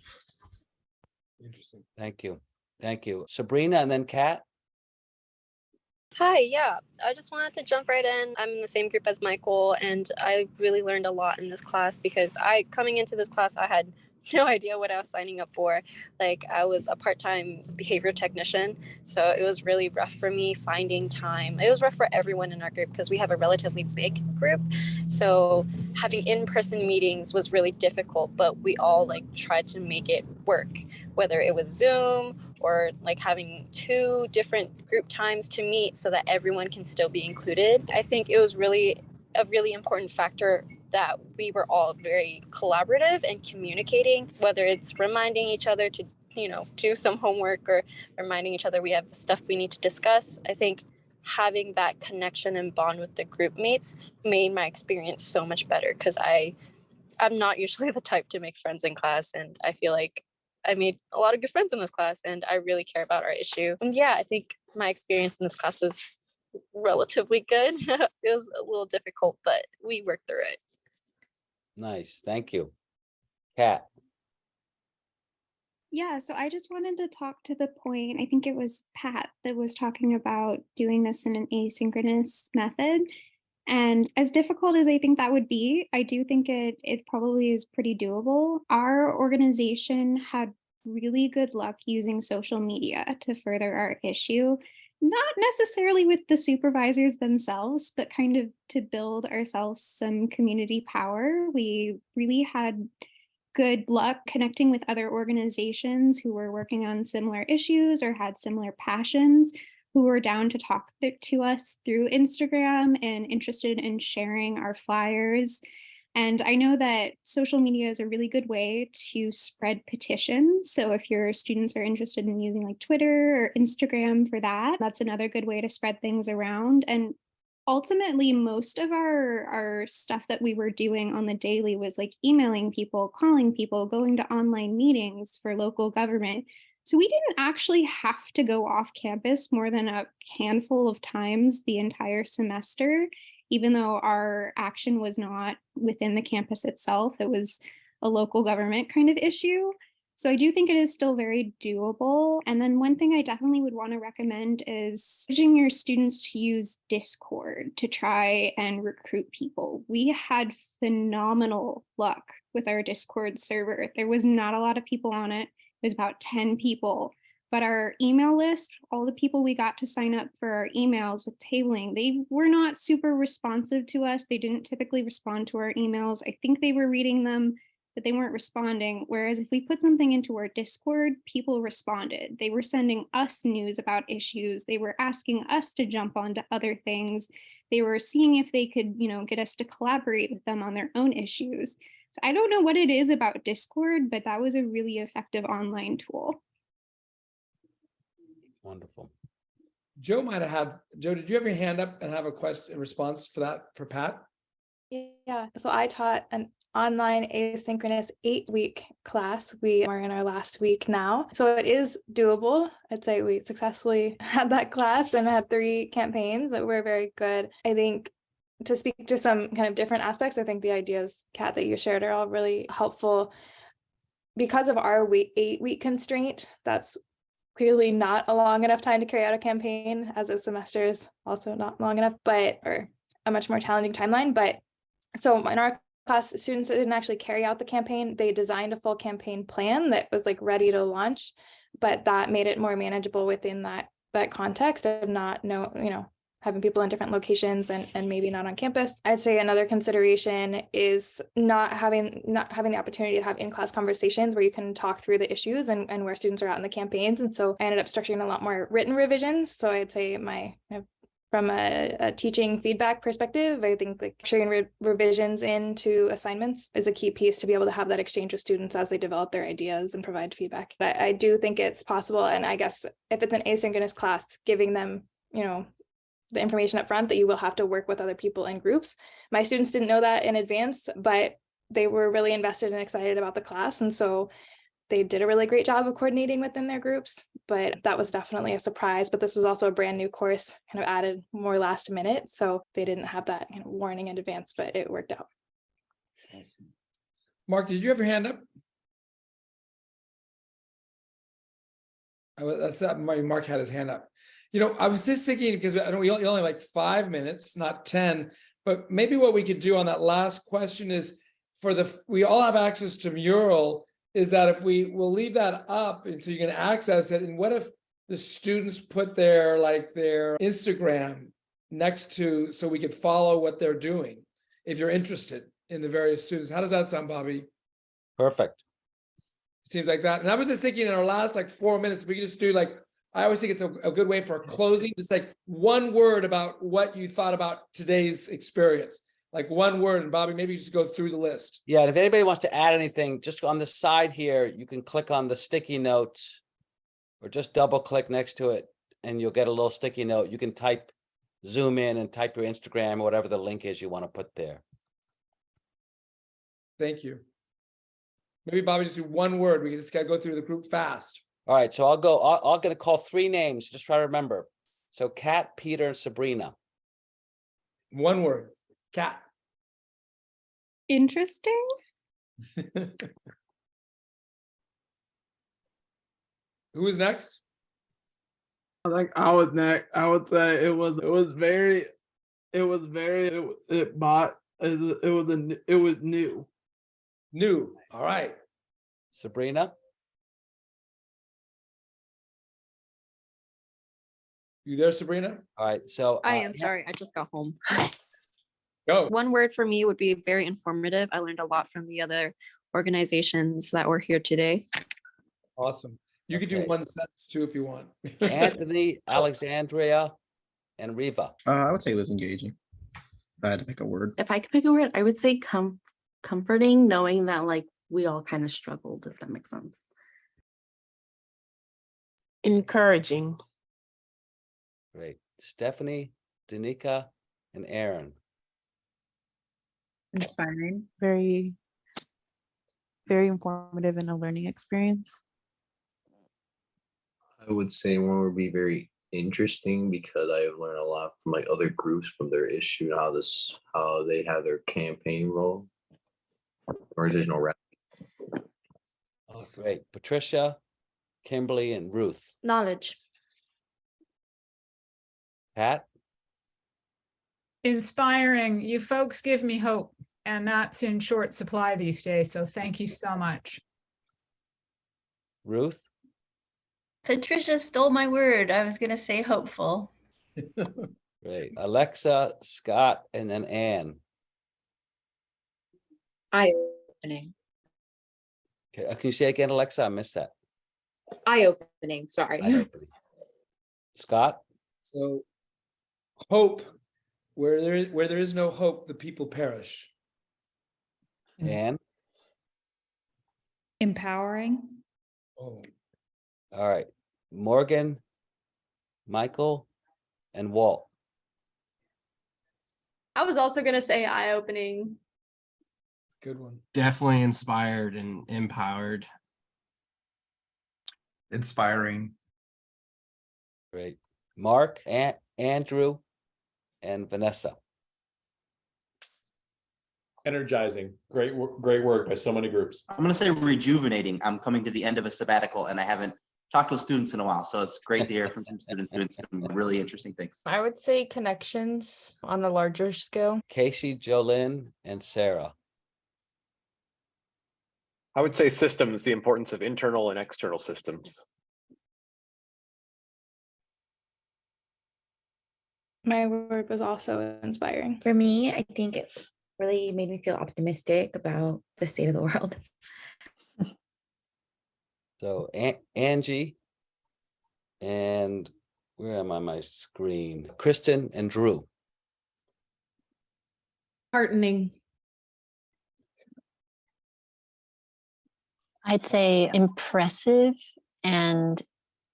Interesting. Thank you. Sabrina, and then Kat. Hi, yeah, I just wanted to jump right in. I'm in the same group as Michael, and I really learned a lot in this class because coming into this class, I had no idea what I was signing up for. Like, I was a part-time behavior technician, so it was really rough for me finding time. It was rough for everyone in our group because we have a relatively big group, so having in-person meetings was really difficult, but we all tried to make it work, whether it was Zoom or having 2 different group times to meet so that everyone can still be included. I think it was really a really important factor that we were all very collaborative and communicating, whether it's reminding each other to, do some homework or reminding each other we have stuff we need to discuss. I think having that connection and bond with the group mates made my experience so much better because I'm not usually the type to make friends in class, and I feel like I made a lot of good friends in this class and I really care about our issue. And yeah, I think my experience in this class was relatively good. It was a little difficult, but we worked through it. Nice. Thank you. Kat. Yeah, so I just wanted to talk to the point. I think it was Pat that was talking about doing this in an asynchronous method. And as difficult as I think that would be, I do think it probably is pretty doable. Our organization had really good luck using social media to further our issue, not necessarily with the supervisors themselves, but kind of to build ourselves some community power. We really had good luck connecting with other organizations who were working on similar issues or had similar passions, who were down to talk to us through Instagram and interested in sharing our flyers. And I know that social media is a really good way to spread petitions. So if your students are interested in using Twitter or Instagram for that, that's another good way to spread things around. And ultimately, most of our stuff that we were doing on the daily was emailing people, calling people, going to online meetings for local government. So we didn't actually have to go off campus more than a handful of times the entire semester, even though our action was not within the campus itself. It was a local government kind of issue. So I do think it is still very doable. And then one thing I definitely would want to recommend is urging your students to use Discord to try and recruit people. We had phenomenal luck with our Discord server. There was not a lot of people on it. was about 10 people. But our email list, all the people we got to sign up for our emails with tabling, they were not super responsive to us. They didn't typically respond to our emails. I think they were reading them, but they weren't responding. Whereas if we put something into our Discord, people responded. They were sending us news about issues. They were asking us to jump onto other things. They were seeing if they could, get us to collaborate with them on their own issues. So I don't know what it is about Discord, but that was a really effective online tool. Wonderful. Joe might have had, Joe, did you have your hand up and have a question response for that for Pat? Yeah, so I taught an online asynchronous 8-week class. We are in our last week now. So it is doable. I'd say we successfully had that class and had 3 campaigns that were very good. I think to speak to some kind of different aspects, I think the ideas, Kat, that you shared are all really helpful. Because of our 8-week constraint, that's clearly not a long enough time to carry out a campaign, as a semester is also not long enough, or a much more challenging timeline. But so in our class, students didn't actually carry out the campaign. They designed a full campaign plan that was like ready to launch, but that made it more manageable within that context of having people in different locations and maybe not on campus. I'd say another consideration is not having the opportunity to have in-class conversations where you can talk through the issues and where students are out in the campaigns. And so I ended up structuring a lot more written revisions. So I'd say from a teaching feedback perspective, I think like sharing revisions into assignments is a key piece to be able to have that exchange with students as they develop their ideas and provide feedback. But I do think it's possible. And I guess if it's an asynchronous class, giving them, the information up front that you will have to work with other people in groups. My students didn't know that in advance, but they were really invested and excited about the class. And so they did a really great job of coordinating within their groups, but that was definitely a surprise. But this was also a brand new course, kind of added more last minute. So they didn't have that kind of warning in advance, but it worked out. Mark, did you have your hand up? That's not, Mark had his hand up. I was just thinking, because I know we only like 5 minutes, not 10, but maybe what we could do on that last question is we all have access to Mural, is that if we'll leave that up until you can access it. And what if the students put their Instagram next to, so we could follow what they're doing, if you're interested in the various students. How does that sound, Bobby? Perfect. Seems like that. And I was just thinking in our last 4 minutes, we could just do I always think it's a good way for a closing, just one word about what you thought about today's experience, one word. And Bobby, maybe you just go through the list. Yeah, and if anybody wants to add anything, just on the side here, you can click on the sticky notes or just double click next to it and you'll get a little sticky note. You can zoom in and type your Instagram or whatever the link is you want to put there. Thank you. Maybe Bobby, just do one word. We just got to go through the group fast. All right, so I'm going to call 3 names. Just try to remember. So Kat, Peter, and Sabrina. One word. Kat. Interesting. Who is next? I think I was next. I would say it was new. New. All right. Sabrina. You there, Sabrina? All right. So I am sorry. I just got home. Go. One word for me would be very informative. I learned a lot from the other organizations that were here today. Awesome. You could do one sentence too if you want. Anthony, Alexandria, and Riva. I would say it was engaging. If I had to pick a word. If I could pick a word, I would say comforting, knowing that we all kind of struggled, if that makes sense. Encouraging. Great. Stephanie, Danica, and Aaron. Inspiring. Very, very informative and a learning experience. I would say one would be very interesting because I've learned a lot from other groups from their issue, how they have their campaign role, organizational rep. Awesome. Great. Patricia, Kimberly, and Ruth. Knowledge. Pat. Inspiring. You folks give me hope, and that's in short supply these days. So thank you so much. Ruth? Patricia stole my word. I was gonna say hopeful. Great. Alexa, Scott, and then Anne. Eye-opening. Okay, can you say again, Alexa? I missed that. Eye-opening, sorry. Eye-opening. Scott? So hope, where there is no hope, the people perish. Anne? Empowering. Oh. All right. Morgan, Michael, and Walt. I was also going to say eye-opening. Good one. Definitely inspired and empowered. Inspiring. Great. Mark, Andrew, and Vanessa. Energizing. Great work by so many groups. I'm going to say rejuvenating. I'm coming to the end of a sabbatical and I haven't talked with students in a while. So it's great to hear from some students doing some really interesting things. I would say connections on a larger scale. Casey, Jolynn, and Sarah. I would say systems, the importance of internal and external systems. My word was also inspiring. For me, I think it really made me feel optimistic about the state of the world. So Angie, and where am I on my screen? Kristen and Drew. Heartening. I'd say impressive and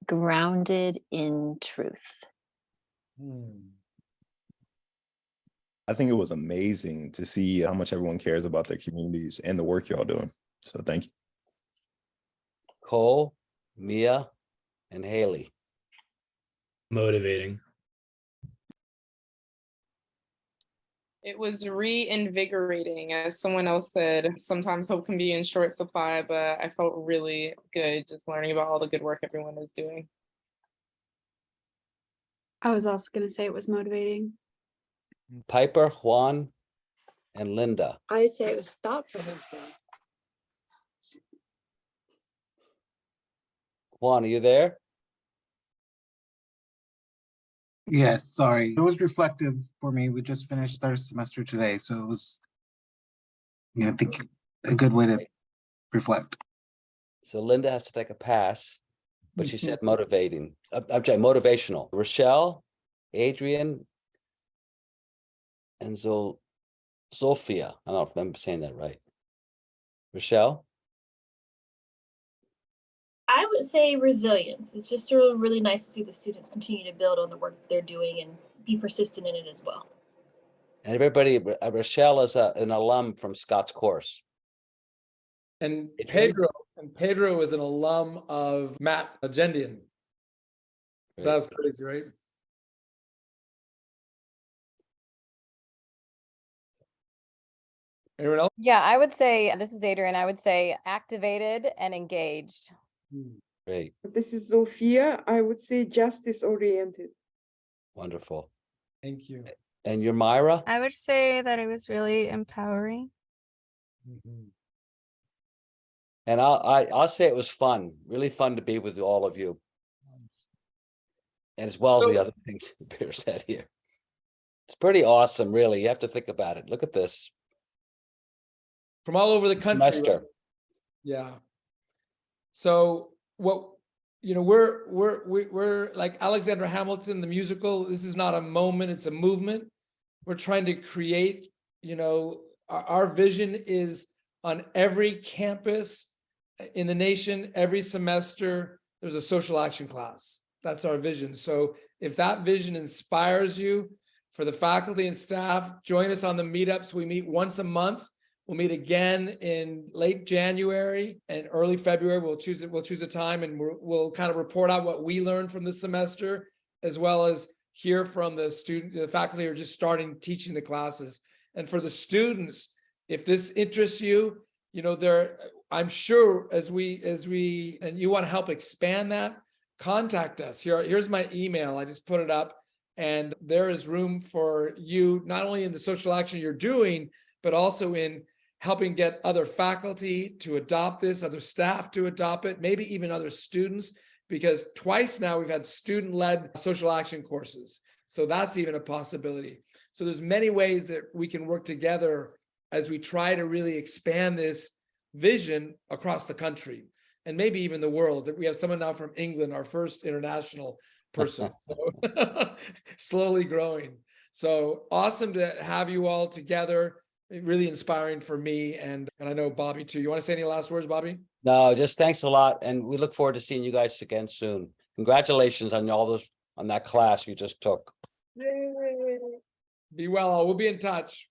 grounded in truth. I think it was amazing to see how much everyone cares about their communities and the work y'all doing. So thank you. Cole, Mia, and Haley. Motivating. It was reinvigorating. As someone else said, sometimes hope can be in short supply, but I felt really good just learning about all the good work everyone is doing. I was also going to say it was motivating. Piper, Juan, and Linda. I'd say it was thought-provoking. Juan, are you there? Yes, sorry. It was reflective for me. We just finished third semester today, so it was, I think a good way to reflect. So Linda has to take a pass, but she said motivating. I'm sorry, motivational. Rochelle, Adrian, and Sophia. I don't know if I'm saying that right. Rochelle? I would say resilience. It's just really nice to see the students continue to build on the work that they're doing and be persistent in it as well. And everybody, Rochelle is an alum from Scott's course. And Pedro is an alum of Matt Agendian. That was crazy, right? Anyone else? Yeah, I would say, this is Adrian, I would say activated and engaged. Great. This is Sophia. I would say justice oriented. Wonderful. Thank you. And you're Myra? I would say that it was really empowering. And I'll say it was fun, really fun to be with all of you. And as well as the other things that Peter said here. It's pretty awesome, really. You have to think about it. Look at this. From all over the country. Semester. Right? Yeah. So we're like Alexander Hamilton, the musical. This is not a moment, it's a movement. We're trying to create, our vision is on every campus in the nation, every semester, there's a social action class. That's our vision. So if that vision inspires you, for the faculty and staff, join us on the meetups. We meet once a month. We'll meet again in late January and early February. We'll choose a time and we'll kind of report out what we learned from this semester, as well as hear from the faculty who are just starting teaching the classes. And for the students, if this interests you, I'm sure as we and you want to help expand that, contact us. Here's my email. I just put it up, and there is room for you, not only in the social action you're doing, but also in helping get other faculty to adopt this, other staff to adopt it, maybe even other students, because twice now we've had student-led social action courses. So that's even a possibility. So there's many ways that we can work together as we try to really expand this vision across the country and maybe even the world. That we have someone now from England, our first international person, so slowly growing. So awesome to have you all together. Really inspiring for me, and I know Bobby too. You want to say any last words, Bobby? No, just thanks a lot. And we look forward to seeing you guys again soon. Congratulations on all those, on that class you just took. Yay. Be well. We'll be in touch.